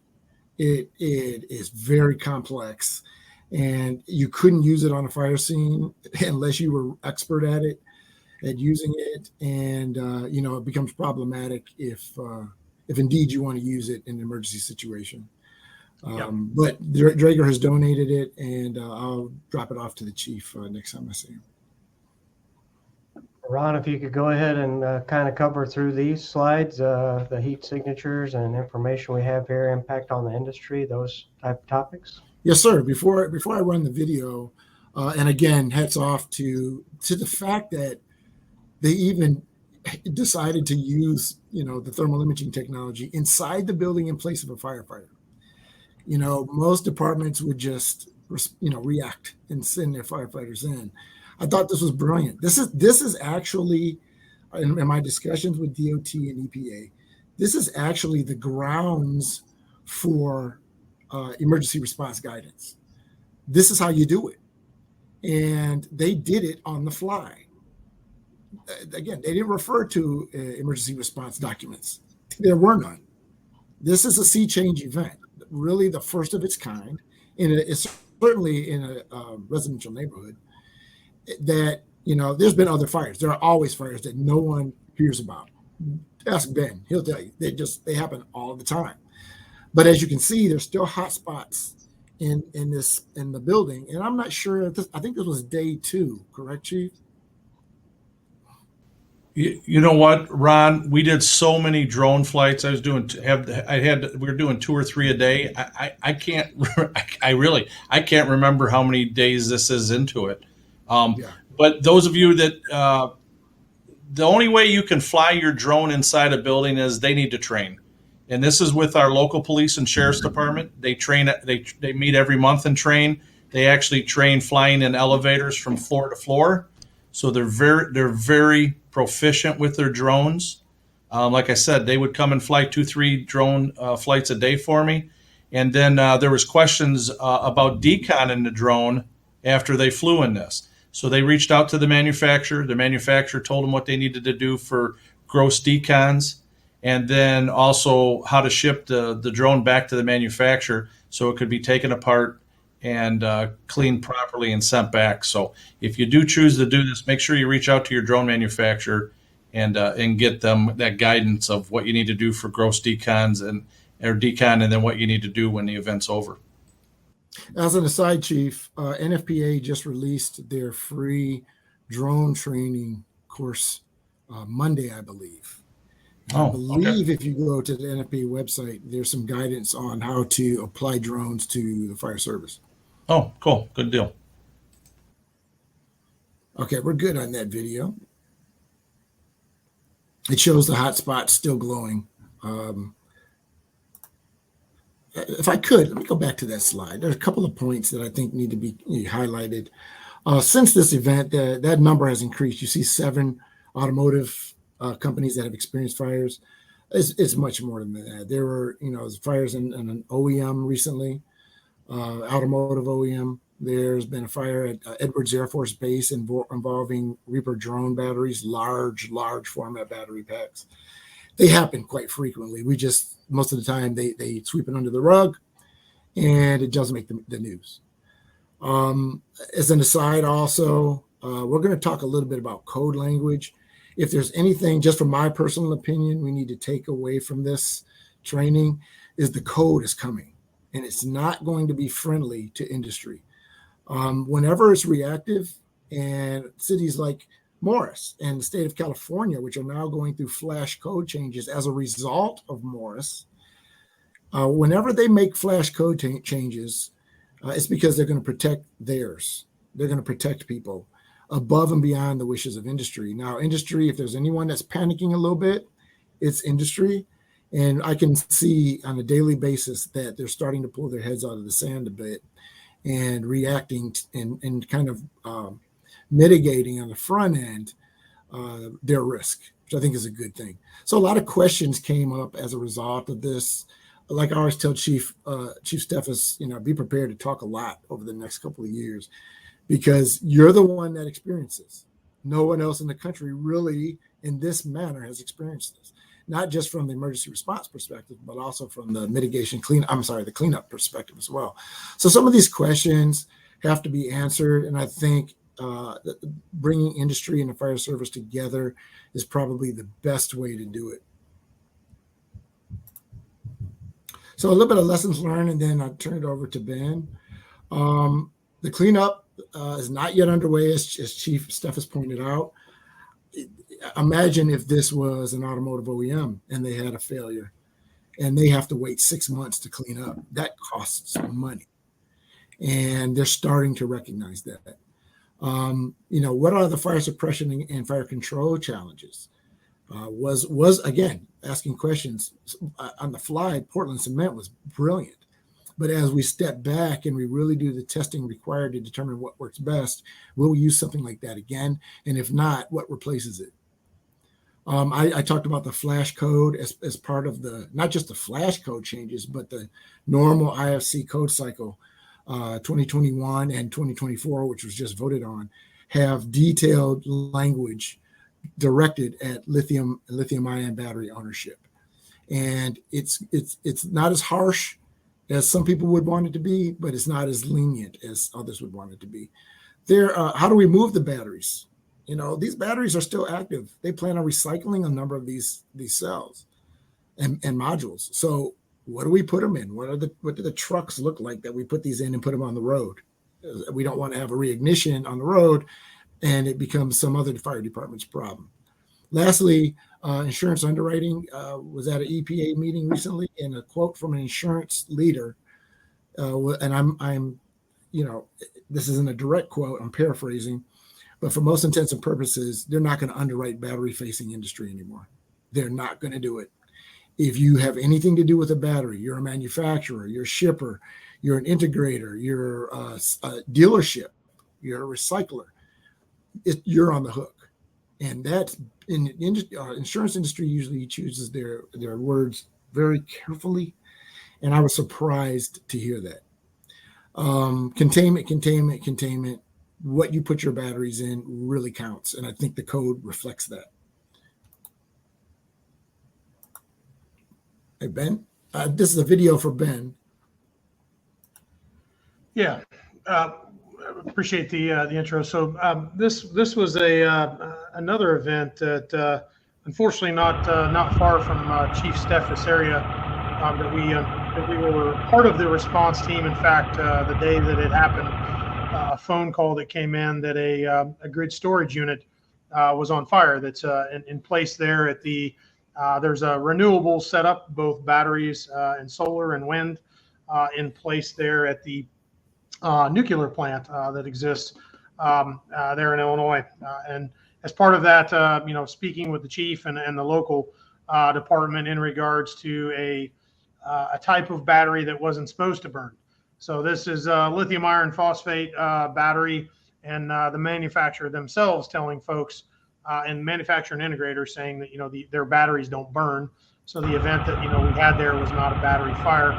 E: It is very complex, and you couldn't use it on a fire scene unless you were expert at using it. And it becomes problematic if indeed you want to use it in an emergency situation.
D: Yep.
E: But Draeger has donated it, and I'll drop it off to the chief next time I see him.
B: Ron, if you could go ahead and kind of cover through these slides, the heat signatures and information we have here, impact on the industry, those type of topics.
E: Yes, sir. Before I run the video, and again, hats off to the fact that they even decided to use, the thermal imaging technology inside the building in place of a firefighter. Most departments would just, react and send their firefighters in. I thought this was brilliant. This is actually, in my discussions with DOT and EPA, this is actually the grounds for emergency response guidance. This is how you do it. And they did it on the fly. Again, they didn't refer to emergency response documents. There were none. This is a sea change event, really the first of its kind. It's certainly in a residential neighborhood that, there's been other fires. There are always fires that no one hears about. Ask Ben, he'll tell you. They happen all the time. But as you can see, there's still hot spots in the building. And I'm not sure, I think this was day 2, correct, Chief?
C: You know what, Ron? We did so many drone flights. We were doing 2 or 3 a day. I can't remember how many days this is into it. But those of you that the only way you can fly your drone inside a building is they need to train, and this is with our local police and sheriff's department. They train. They meet every month and train. They actually train flying in elevators from floor to floor, so they're very proficient with their drones. Like I said, they would come and fly 2-3 drone flights a day for me. And then there was questions about decon in the drone after they flew in this. So they reached out to the manufacturer. The manufacturer told them what they needed to do for gross decons, and then also how to ship the drone back to the manufacturer so it could be taken apart and cleaned properly and sent back. So if you do choose to do this, make sure you reach out to your drone manufacturer and get them that guidance of what you need to do for gross decons or decon, and then what you need to do when the event's over.
E: As an aside, Chief, NFPA just released their free drone training course Monday, I believe. I believe if you go to the NFPA website, there's some guidance on how to apply drones to the fire service.
C: Oh, cool. Good deal.
E: Okay, we're good on that video. It shows the hot spots still glowing. If I could, let me go back to that slide. There's a couple of points that I think need to be highlighted. Since this event, that number has increased. You see 7 automotive companies that have experienced fires. It's much more than that. There were, fires in an OEM recently, automotive OEM. There's been a fire at Edwards Air Force Base involving Reaper drone batteries, large format battery packs. They happen quite frequently. Most of the time, they sweep it under the rug, and it doesn't make the news. As an aside, also, we're going to talk a little bit about code language. If there's anything, just from my personal opinion, we need to take away from this training, is the code is coming, and it's not going to be friendly to industry. Whenever it's reactive, and cities like Morris and the state of California, which are now going through flash code changes as a result of Morris, whenever they make flash code changes, it's because they're going to protect theirs. They're going to protect people above and beyond the wishes of industry. Now, industry, if there's anyone that's panicking a little bit, it's industry. And I can see on a daily basis that they're starting to pull their heads out of the sand a bit and reacting and kind of mitigating on the front end their risk, which I think is a good thing. So a lot of questions came up as a result of this. Like I always tell Chief Steffes, be prepared to talk a lot over the next couple of years, because you're the one that experiences. No one else in the country really in this manner has experienced this, not just from the emergency response perspective, but also from the the cleanup perspective as well. So some of these questions have to be answered. And I think bringing industry and the fire service together is probably the best way to do it. So a little bit of lessons learned, and then I'll turn it over to Ben. The cleanup is not yet underway, as Chief Steffes pointed out. Imagine if this was an automotive OEM and they had a failure and they have to wait 6 months to clean up. That costs money. And they're starting to recognize that. What are the fire suppression and fire control challenges? Was again, asking questions on the fly. Portland Cement was brilliant. But as we step back and we really do the testing required to determine what works best, we'll use something like that again. And if not, what replaces it? I talked about the flash code as part of not just the flash code changes, but the normal IFC code cycle. 2021 and 2024, which was just voted on, have detailed language directed at lithium-ion battery ownership. And it's not as harsh as some people would want it to be, but it's not as lenient as others would want it to be. How do we move the batteries? These batteries are still active. They plan on recycling a number of these cells and modules. So what do we put them in? What do the trucks look like that we put these in and put them on the road? We don't want to have a reignition on the road and it becomes some other fire department's problem. Lastly, insurance underwriting was at an EPA meeting recently, and a quote from an insurance leader, and I'm this isn't a direct quote, I'm paraphrasing, but for most intents and purposes, they're not going to underwrite battery-facing industry anymore. They're not going to do it. If you have anything to do with a battery, you're a manufacturer, you're a shipper, you're an integrator, you're a dealership, you're a recycler, you're on the hook. And that's in the insurance industry usually chooses their words very carefully. And I was surprised to hear that. Containment. What you put your batteries in really counts. And I think the code reflects that. Hey, Ben, this is a video for Ben.
D: Yeah, appreciate the intro. So this was another event that unfortunately not far from Chief Steffes area that we were part of the response team. In fact, the day that it happened, a phone call that came in that a grid storage unit was on fire. That's in place there at the. There's a renewable setup, both batteries and solar and wind in place there at the nuclear plant that exists there in Illinois. And as part of that, speaking with the chief and the local department in regards to a type of battery that wasn't supposed to burn. So this is a lithium iron phosphate battery, and the manufacturer themselves telling folks and manufacturer and integrators saying that, their batteries don't burn. So the event that, we had there was not a battery fire.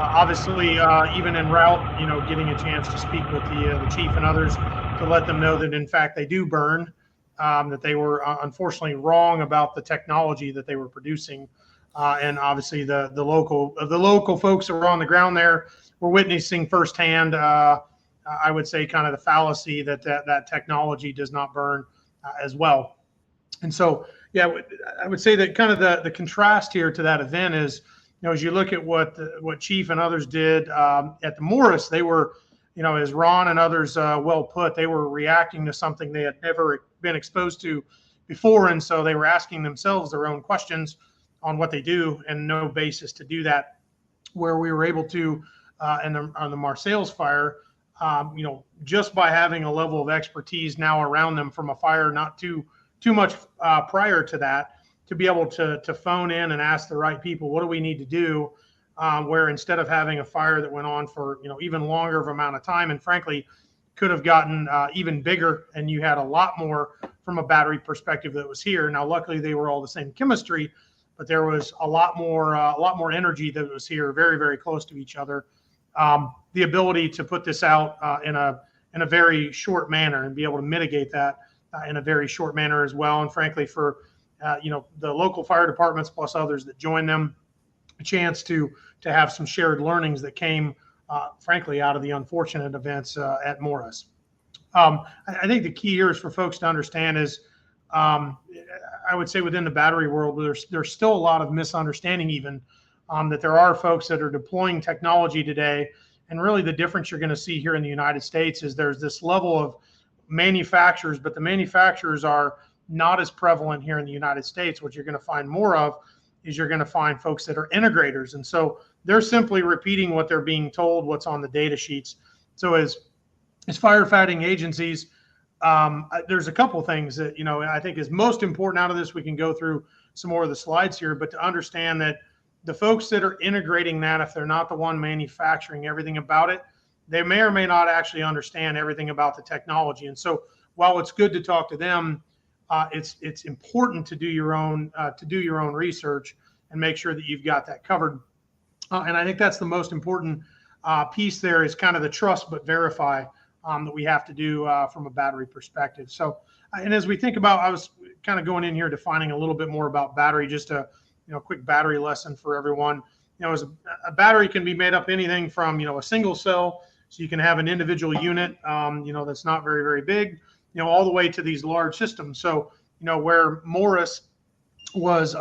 D: Obviously, even en route, getting a chance to speak with the chief and others to let them know that in fact they do burn, that they were unfortunately wrong about the technology that they were producing. And obviously the local folks that were on the ground there were witnessing firsthand, I would say, kind of the fallacy that technology does not burn as well. And so, yeah, I would say that kind of the contrast here to that event is, as you look at what Chief and others did at the Morris, they were, as Ron and others well put, they were reacting to something they had never been exposed to before. And so they were asking themselves their own questions on what they do and no basis to do that. Where we were able to, on the Marseilles fire, just by having a level of expertise now around them from a fire not too much prior to that, to be able to phone in and ask the right people, what do we need to do? Where instead of having a fire that went on for even longer of amount of time, and frankly could have gotten even bigger, and you had a lot more from a battery perspective that was here. Now, luckily they were all the same chemistry, but there was a lot more energy that was here, very, very close to each other. The ability to put this out in a very short manner and be able to mitigate that in a very short manner as well. And frankly, for the local fire departments plus others that joined them, a chance to have some shared learnings that came, frankly, out of the unfortunate events at Morris. I think the key here is for folks to understand is, I would say within the battery world, there's still a lot of misunderstanding even, that there are folks that are deploying technology today. And really the difference you're going to see here in the United States is there's this level of manufacturers, but the manufacturers are not as prevalent here in the United States. What you're going to find more of is you're going to find folks that are integrators. And so they're simply repeating what they're being told, what's on the data sheets. So as firefighting agencies, there's a couple things that, I think is most important out of this. We can go through some more of the slides here, but to understand that the folks that are integrating that, if they're not the one manufacturing everything about it, they may or may not actually understand everything about the technology. And so while it's good to talk to them, it's important to do your own research and make sure that you've got that covered. And I think that's the most important piece there is kind of the trust but verify that we have to do from a battery perspective. So, and as we think about, I was kind of going in here defining a little bit more about battery, just a quick battery lesson for everyone. As a battery can be made up anything from a single cell, so you can have an individual unit that's not very, very big, all the way to these large systems. So where Morris was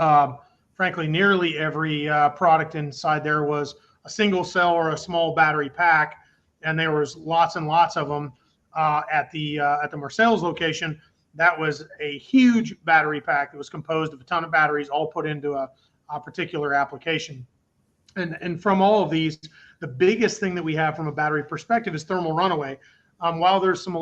D: frankly nearly every product inside there was a single cell or a small battery pack, and there was lots and lots of them at the Marseilles location. That was a huge battery pack that was composed of a ton of batteries all put into a particular application. And from all of these, the biggest thing that we have from a battery perspective is thermal runaway. While there's some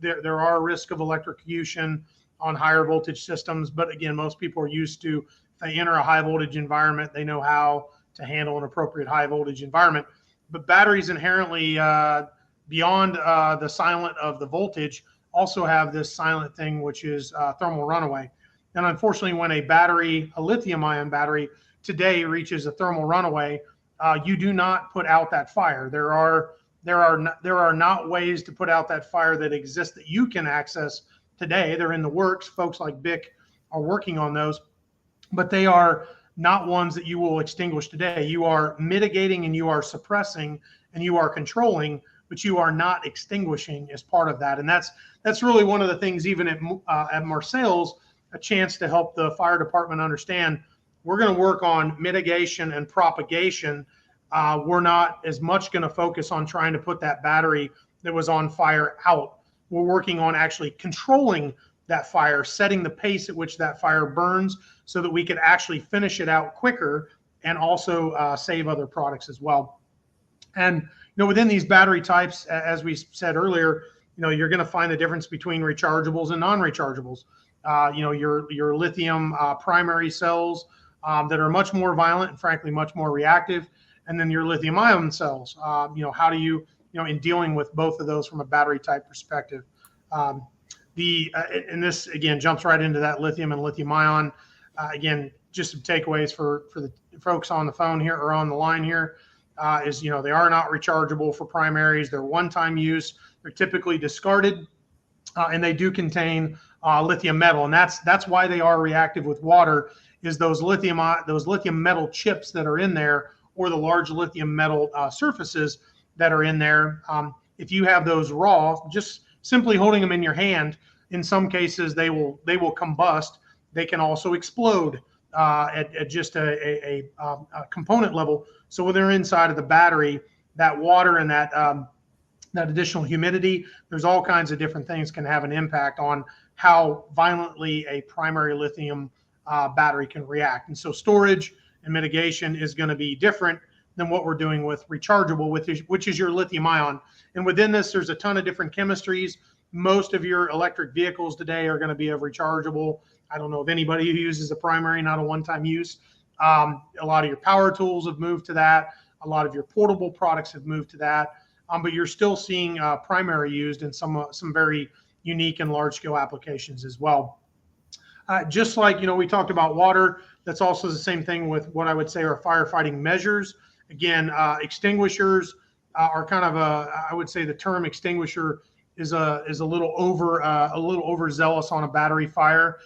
D: there are risks of electrocution on higher voltage systems, but again, most people are used to, if they enter a high voltage environment, they know how to handle an appropriate high voltage environment. But batteries inherently, beyond the silent of the voltage, also have this silent thing, which is thermal runaway. And unfortunately, when a lithium-ion battery today reaches a thermal runaway, you do not put out that fire. There are not ways to put out that fire that exist that you can access today. They're in the works. Folks like BIC are working on those, but they are not ones that you will extinguish today. You are mitigating and you are suppressing and you are controlling, but you are not extinguishing as part of that. And that's really one of the things, even at Marseilles, a chance to help the fire department understand we're going to work on mitigation and propagation. We're not as much going to focus on trying to put that battery that was on fire out. We're working on actually controlling that fire, setting the pace at which that fire burns so that we could actually finish it out quicker and also save other products as well. And within these battery types, as we said earlier, you're going to find the difference between rechargeables and non-rechargeables. Your lithium primary cells that are much more violent and frankly much more reactive, and then your lithium ion cells. How do you, in dealing with both of those from a battery type perspective? And this again jumps right into that lithium and lithium ion. Again, just some takeaways for the folks on the phone here or on the line here is, they are not rechargeable for primaries. They're one-time use. They're typically discarded, and they do contain lithium metal, and that's why they are reactive with water. Is those lithium metal chips that are in there, or the large lithium metal surfaces that are in there. If you have those raw, just simply holding them in your hand, in some cases they will combust. They can also explode at just a component level. So when they're inside of the battery, that water and that additional humidity, there's all kinds of different things can have an impact on how violently a primary lithium battery can react. And so storage and mitigation is going to be different than what we're doing with rechargeable, which is your lithium ion. And within this, there's a ton of different chemistries. Most of your electric vehicles today are going to be of rechargeable. I don't know of anybody who uses a primary, not a one-time use. A lot of your power tools have moved to that. A lot of your portable products have moved to that. But you're still seeing primary used in some very unique and large-scale applications as well. Just like, we talked about water, that's also the same thing with what I would say are firefighting measures. Again, extinguishers are kind of I would say the term extinguisher is a little overzealous on a battery fire.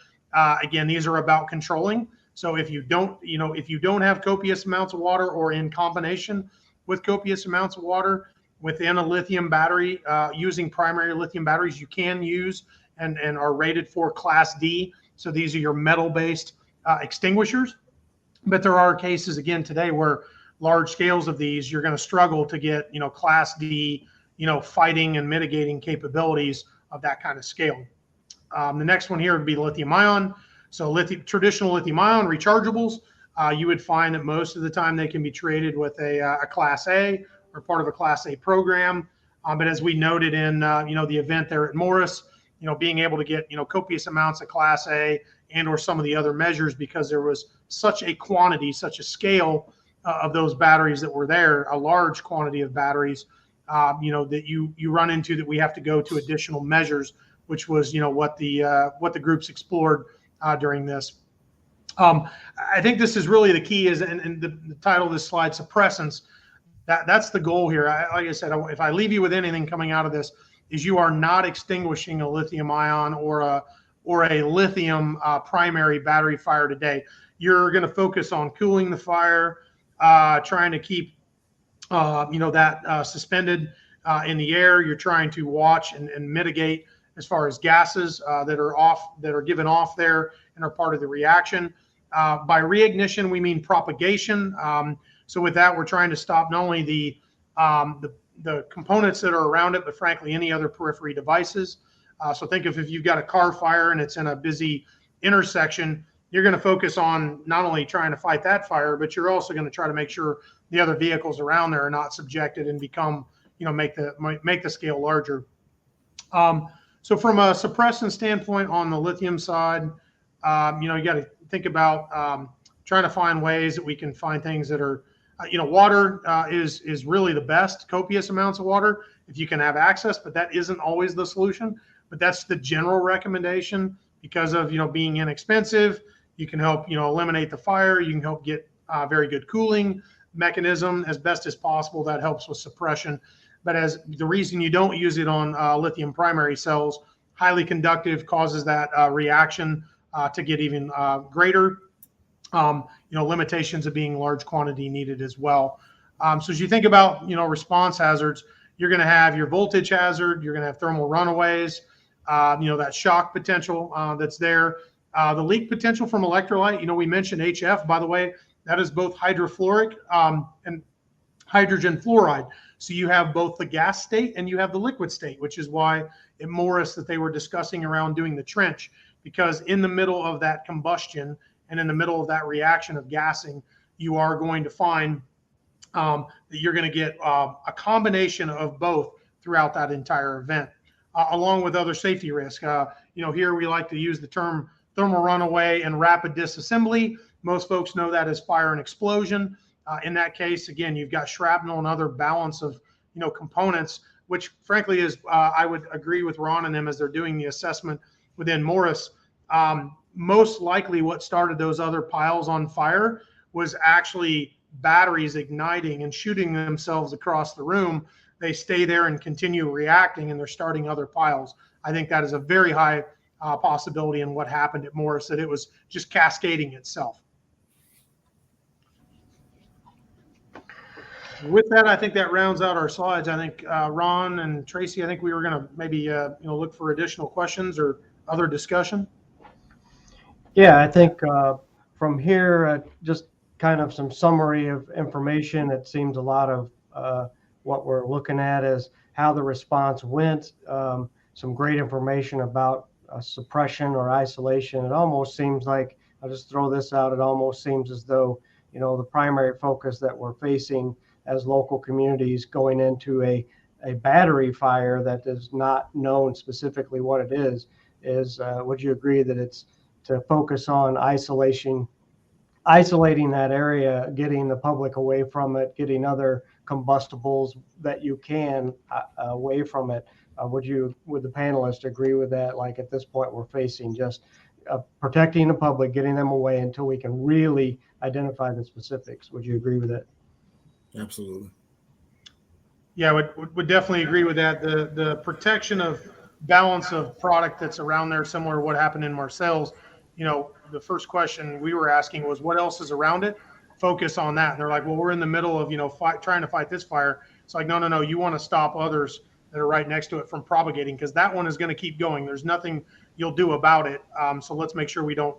D: Again, these are about controlling. So if you don't have copious amounts of water, or in combination with copious amounts of water within a lithium battery, using primary lithium batteries, you can use and are rated for Class D. So these are your metal-based extinguishers. But there are cases, again, today where large scales of these, you're going to struggle to get, Class D, fighting and mitigating capabilities of that kind of scale. The next one here would be lithium ion. So traditional lithium ion rechargeables, you would find that most of the time they can be traded with a Class A or part of a Class A program. But as we noted in the event there at Morris, being able to get copious amounts of Class A and or some of the other measures, because there was such a quantity, such a scale of those batteries that were there, a large quantity of batteries, that you run into, that we have to go to additional measures, which was what the groups explored during this. I think this is really the key, and the title of this slide, suppressants. That's the goal here. Like I said, if I leave you with anything coming out of this, is you are not extinguishing a lithium ion or a lithium primary battery fire today. You're going to focus on cooling the fire, trying to keep that suspended in the air. You're trying to watch and mitigate as far as gases that are given off there and are part of the reaction. By reignition, we mean propagation. So with that, we're trying to stop not only the components that are around it, but frankly, any other periphery devices. So think if you've got a car fire and it's in a busy intersection, you're going to focus on not only trying to fight that fire, but you're also going to try to make sure the other vehicles around there are not subjected and become, make the scale larger. So from a suppressant standpoint on the lithium side, you got to think about trying to find ways that we can find things that are, water is really the best, copious amounts of water if you can have access, but that isn't always the solution. But that's the general recommendation because of, being inexpensive. You can help, eliminate the fire. You can help get very good cooling mechanism as best as possible. That helps with suppression. But as the reason you don't use it on lithium primary cells, highly conductive, causes that reaction to get even greater. Limitations of being large quantity needed as well. So as you think about, response hazards, you're going to have your voltage hazard, you're going to have thermal runaways, that shock potential that's there. The leak potential from electrolyte, we mentioned HF, by the way, that is both hydrofluoric and hydrogen fluoride. So you have both the gas state and you have the liquid state, which is why at Morris that they were discussing around doing the trench, because in the middle of that combustion and in the middle of that reaction of gassing, you are going to find that you're going to get a combination of both throughout that entire event, along with other safety risks. Here we like to use the term thermal runaway and rapid disassembly. Most folks know that as fire and explosion. In that case, again, you've got shrapnel and other balance of components which frankly is, I would agree with Ron and them as they're doing the assessment within Morris. Most likely what started those other piles on fire was actually batteries igniting and shooting themselves across the room. They stay there and continue reacting, and they're starting other piles. I think that is a very high possibility in what happened at Morris, that it was just cascading itself. With that, I think that rounds out our slides. I think Ron and Tracy, I think we were going to maybe look for additional questions or other discussion.
B: Yeah, I think from here, just kind of some summary of information. It seems a lot of what we're looking at is how the response went. Some great information about suppression or isolation. It almost seems like, I'll just throw this out, it almost seems as though, the primary focus that we're facing as local communities going into a battery fire that is not known specifically what it is would you agree that it's to focus on isolating that area, getting the public away from it, getting other combustibles that you can away from it? Would the panelists agree with that? Like at this point, we're facing just protecting the public, getting them away until we can really identify the specifics. Would you agree with that?
E: Absolutely.
D: Yeah, would definitely agree with that. The protection of balance of product that's around there, similar to what happened in Marcel's. The first question we were asking was, what else is around it? Focus on that. And they're like, well, we're in the middle of, trying to fight this fire. It's like, no. You want to stop others that are right next to it from propagating, because that one is going to keep going. There's nothing you'll do about it. So let's make sure we don't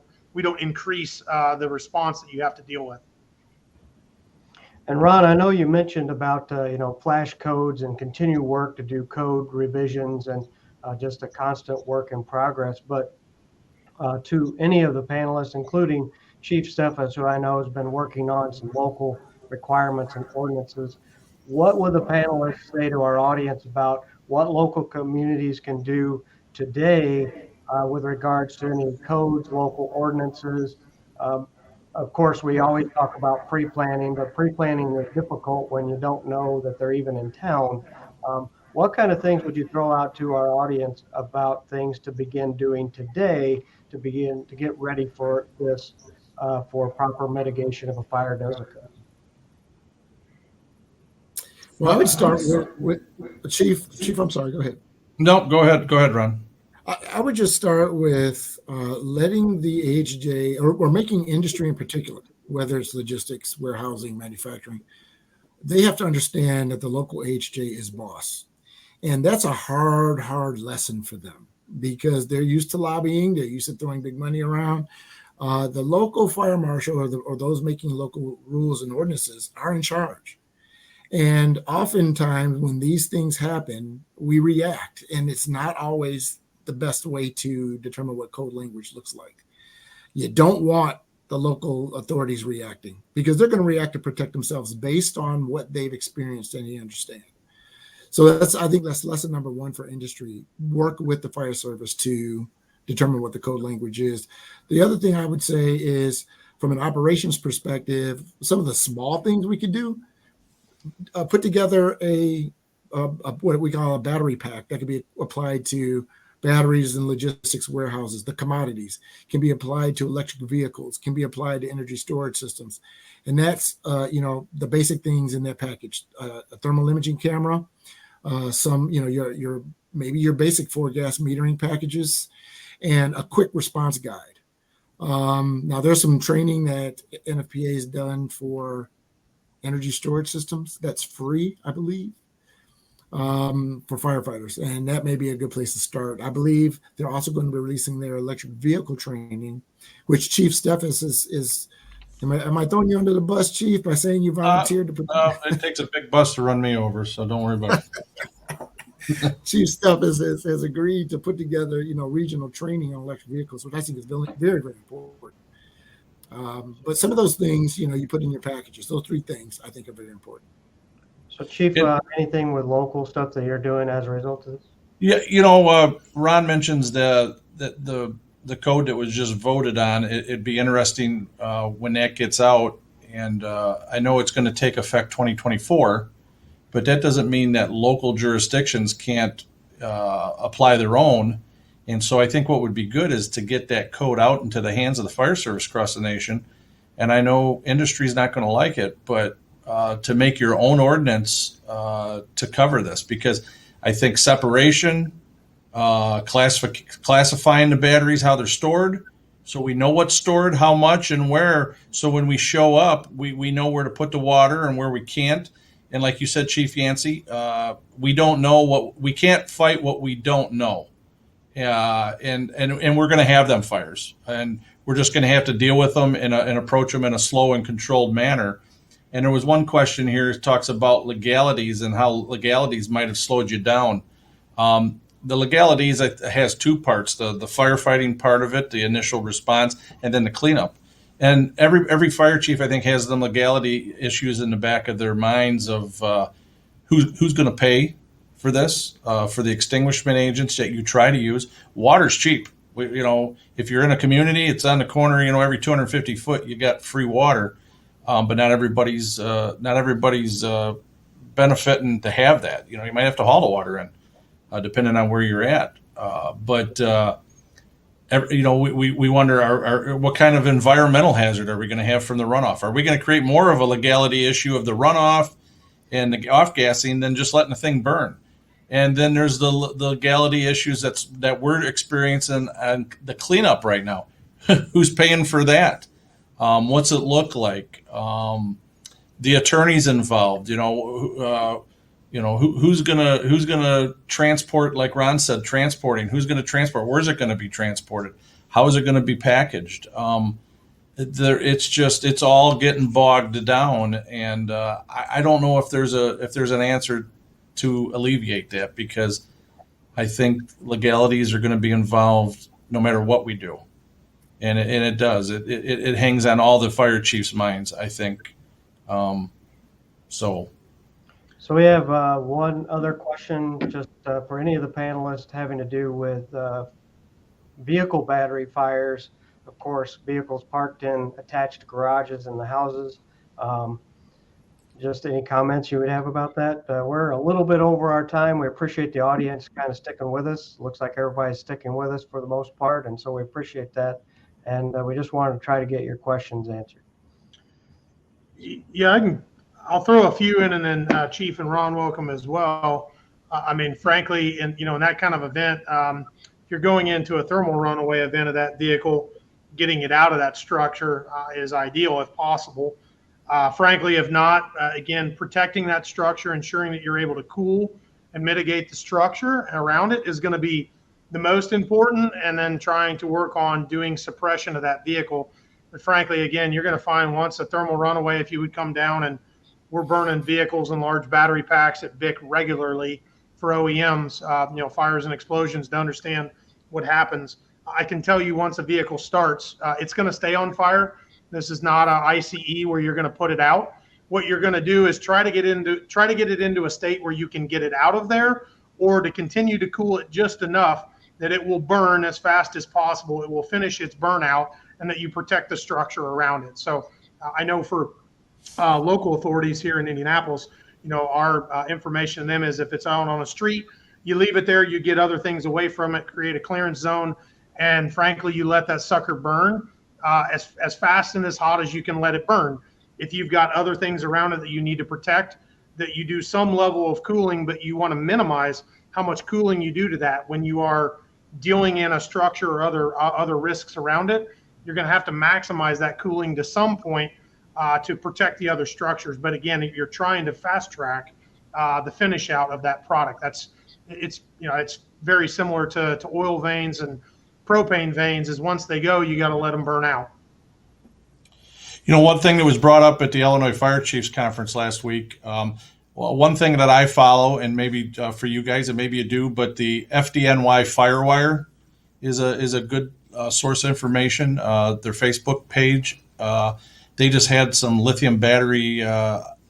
D: increase the response that you have to deal with.
B: And Ron, I know you mentioned about flash codes and continue work to do code revisions and just a constant work in progress. But to any of the panelists, including Chief Steffes, who I know has been working on some local requirements and ordinances, what would the panelists say to our audience about what local communities can do today with regards to any codes, local ordinances? Of course, we always talk about pre-planning, but pre-planning is difficult when you don't know that they're even in town. What kind of things would you throw out to our audience about things to begin doing today to begin to get ready for this, for proper mitigation if a fire does occur?
E: Well, I would start with Chief. I'm sorry, go ahead.
C: No, go ahead, Ron.
E: I would just start with letting the AHJ, or making industry in particular, whether it's logistics, warehousing, manufacturing, they have to understand that the local AHJ is boss. And that's a hard lesson for them because they're used to lobbying. They're used to throwing big money around. The local fire marshal or those making local rules and ordinances are in charge. And oftentimes when these things happen, we react, and it's not always the best way to determine what code language looks like. You don't want the local authorities reacting because they're going to react to protect themselves based on what they've experienced and they understand. So I think that's lesson number one for industry. Work with the fire service to determine what the code language is. The other thing I would say is from an operations perspective, some of the small things we could do, put together a what we call a battery pack that could be applied to batteries and logistics warehouses. The commodities can be applied to electric vehicles, can be applied to energy storage systems. And that's, the basic things in that package, a thermal imaging camera, some, maybe your basic 4-gas metering packages, and a quick response guide. Now there's some training that NFPA has done for energy storage systems. That's free, I believe. For firefighters, and that may be a good place to start. I believe they're also going to be releasing their electric vehicle training, which Chief Steffes is. Am I throwing you under the bus, Chief, by saying you volunteered to?
C: It takes a big bus to run me over, so don't worry about it.
E: Chief Steffes has agreed to put together, regional training on electric vehicles, which I think is very, very important. But some of those things, you put in your packages. Those 3 things I think are very important.
B: So, Chief, anything with local stuff that you're doing as a result of this?
C: Yeah, Ron mentions the code that was just voted on. It'd be interesting when that gets out, and I know it's going to take effect 2024 but that doesn't mean that local jurisdictions can't apply their own. And so I think what would be good is to get that code out into the hands of the fire service across the nation. And I know industry is not going to like it, but to make your own ordinance to cover this, because I think separation, classifying the batteries, how they're stored, so we know what's stored, how much, and where. So when we show up, we know where to put the water and where we can't. And like you said, Chief Yancey, we don't know we can't fight what we don't know. And we're going to have them fires, and we're just going to have to deal with them and approach them in a slow and controlled manner. And there was one question here that talks about legalities and how legalities might have slowed you down. The legalities has two parts: the firefighting part of it, the initial response, and then the cleanup. And every fire chief, I think, has the legality issues in the back of their minds of who's going to pay for this, for the extinguishment agents that you try to use. Water's cheap. If you're in a community, it's on the corner. Every 250 foot, you got free water, but not everybody's benefiting to have that. You might have to haul the water in, depending on where you're at. We wonder, what kind of environmental hazard are we going to have from the runoff? Are we going to create more of a legality issue of the runoff and the off-gassing than just letting the thing burn? And then there's the legality issues that we're experiencing on the cleanup right now. Who's paying for that? What's it look like? The attorneys involved, who's gonna transport, like Ron said, transporting. Who's going to transport? Where's it going to be transported? How is it going to be packaged? It's all getting bogged down, and I don't know if there's an answer to alleviate that, because I think legalities are going to be involved no matter what we do, and it does. It hangs on all the fire chiefs' minds, I think. So
B: we have one other question just for any of the panelists having to do with vehicle battery fires. Of course, vehicles parked in attached garages in the houses. Just any comments you would have about that? We're a little bit over our time. We appreciate the audience kind of sticking with us. Looks like everybody's sticking with us for the most part, and so we appreciate that. And we just wanted to try to get your questions answered.
D: Yeah, I'll throw a few in, and then Chief and Ron, welcome as well. Frankly, in that kind of event, if you're going into a thermal runaway event of that vehicle, getting it out of that structure is ideal if possible. Frankly, if not, again, protecting that structure, ensuring that you're able to cool and mitigate the structure around it is going to be the most important, and then trying to work on doing suppression of that vehicle. But frankly, again, you're going to find once a thermal runaway, if you would come down, and we're burning vehicles and large battery packs at VIC regularly for OEMs, fires and explosions, to understand what happens. I can tell you, once a vehicle starts, it's going to stay on fire. This is not an ICE where you're going to put it out. What you're going to do is try to get it into a state where you can get it out of there, or to continue to cool it just enough that it will burn as fast as possible. It will finish its burnout, and that you protect the structure around it. So I know for local authorities here in Indianapolis, our information to them is, if it's out on a street, you leave it there, you get other things away from it, create a clearance zone, and frankly, you let that sucker burn as fast and as hot as you can let it burn. If you've got other things around it that you need to protect, that you do some level of cooling, but you want to minimize how much cooling you do to that when you are dealing in a structure or other risks around it. You're going to have to maximize that cooling to some point to protect the other structures. But again, if you're trying to fast track the finish out of that product, it's very similar to oil veins and propane veins. Is once they go, you got to let them burn out.
C: One thing that was brought up at the Illinois Fire Chiefs Conference last week, one thing that I follow, and maybe for you guys, and maybe you do, but the FDNY Firewire is a good source of information. Their Facebook page, they just had some lithium battery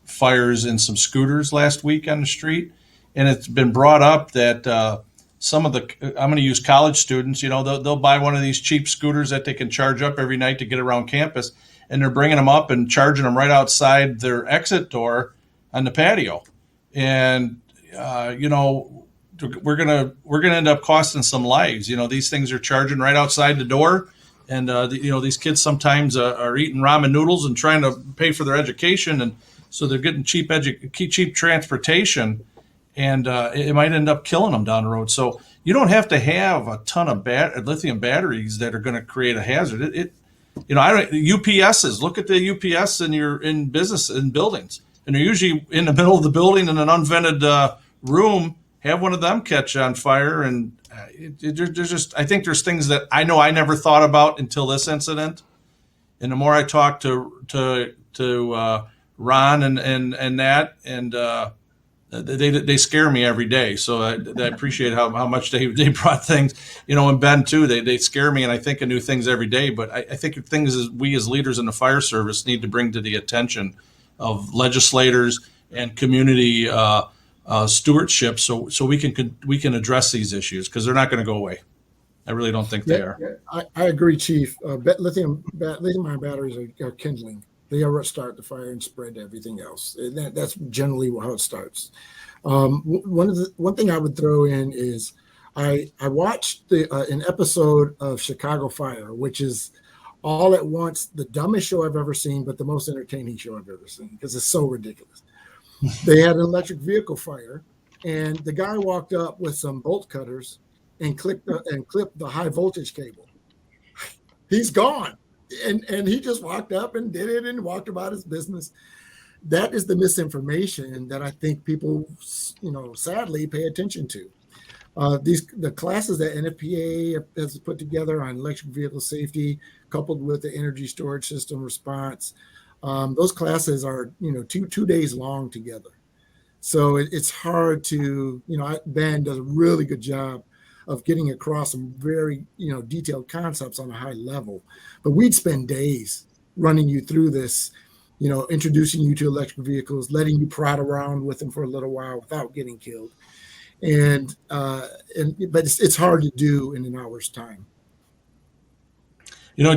C: fires in some scooters last week on the street, and it's been brought up that some of I'm going to use college students. They'll buy one of these cheap scooters that they can charge up every night to get around campus, and they're bringing them up and charging them right outside their exit door on the patio. and we're gonna end up costing some lives. These things are charging right outside the door, and these kids sometimes are eating ramen noodles and trying to pay for their education, and so they're getting cheap transportation, and it might end up killing them down the road. So you don't have to have a ton of lithium batteries that are going to create a hazard. UPSs. Look at the UPS in business in buildings, and they're usually in the middle of the building in an unvented room. Have one of them catch on fire, and there's just, I think there's things that I know I never thought about until this incident. And the more I talk to Ron and that, and they scare me every day. So I appreciate how much they brought things, and Ben too. They scare me, and I think of new things every day. But I think things we as leaders in the fire service need to bring to the attention of legislators and community stewardship, so we can address these issues, because they're not going to go away. I really don't think they are.
E: I agree, Chief. Lithium-ion batteries are kindling. They are start the fire and spread to everything else. That's generally how it starts. One thing I would throw in is I watched an episode of Chicago Fire, which is all at once the dumbest show I've ever seen, but the most entertaining show I've ever seen, because it's so ridiculous. They had an electric vehicle fire, and the guy walked up with some bolt cutters and clipped the high voltage cable. He's gone. And he just walked up and did it and walked about his business. That is the misinformation that I think people, sadly pay attention to. The classes that NFPA has put together on electric vehicle safety, coupled with the energy storage system response, those classes are, 2 days long together. So it's hard to, Ben does a really good job of getting across some very, detailed concepts on a high level. But we'd spend days running you through this, introducing you to electric vehicles, letting you prod around with them for a little while without getting killed. But it's hard to do in an hour's time.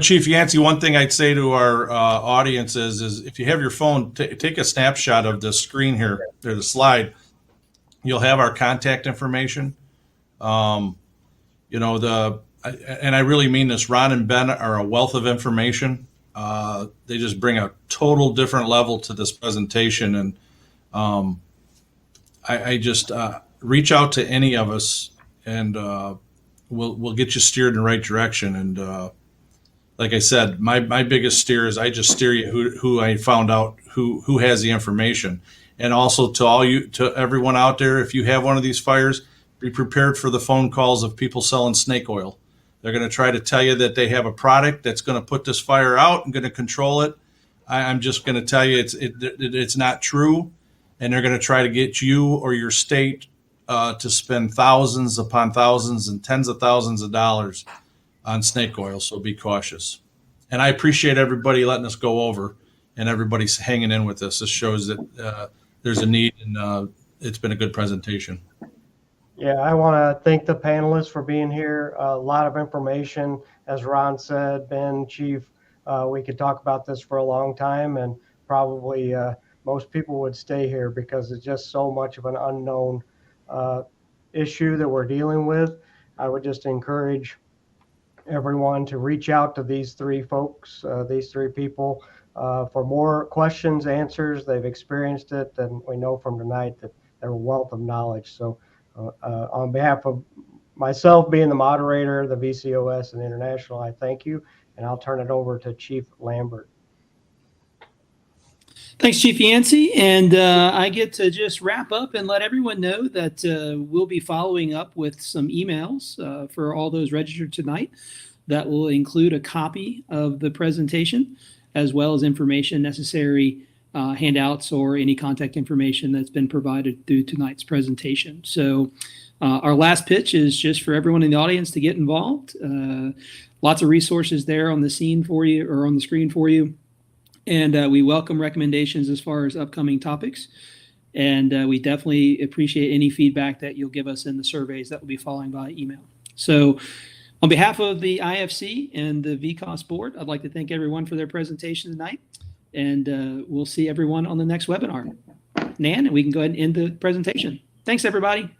C: Chief Yancey, one thing I'd say to our audience is if you have your phone, take a snapshot of the screen here, or the slide. You'll have our contact information. And I really mean this. Ron and Ben are a wealth of information. They just bring a total different level to this presentation, and I just reach out to any of us, and we'll get you steered in the right direction. And like I said, my biggest steer is I just steer you who I found out who has the information. And also to everyone out there, if you have one of these fires, be prepared for the phone calls of people selling snake oil. They're going to try to tell you that they have a product that's going to put this fire out and going to control it. I'm just going to tell you it's not true, and they're going to try to get you or your state to spend thousands upon thousands and tens of thousands of dollars on snake oil. So be cautious. And I appreciate everybody letting us go over, and everybody's hanging in with us. This shows that there's a need, and it's been a good presentation.
B: Yeah, I want to thank the panelists for being here. A lot of information, as Ron said, Ben, Chief. We could talk about this for a long time, and probably most people would stay here because it's just so much of an unknown issue that we're dealing with. I would just encourage everyone to reach out to these three folks, these three people, for more questions, answers. They've experienced it, and we know from tonight that they're a wealth of knowledge. So on behalf of myself being the moderator, the VCOS and International, I thank you, and I'll turn it over to Chief Lambert.
A: Thanks, Chief Yancey. And I get to just wrap up and let everyone know that we'll be following up with some emails for all those registered tonight that will include a copy of the presentation, as well as information necessary, handouts or any contact information that's been provided through tonight's presentation. So our last pitch is just for everyone in the audience to get involved. Lots of resources there on the scene for you, or on the screen for you. And we welcome recommendations as far as upcoming topics. And we definitely appreciate any feedback that you'll give us in the surveys that will be following by email. So on behalf of the IFC and the VCOS board, I'd like to thank everyone for their presentation tonight. And we'll see everyone on the next webinar. Nan, and we can go ahead and end the presentation. Thanks, everybody.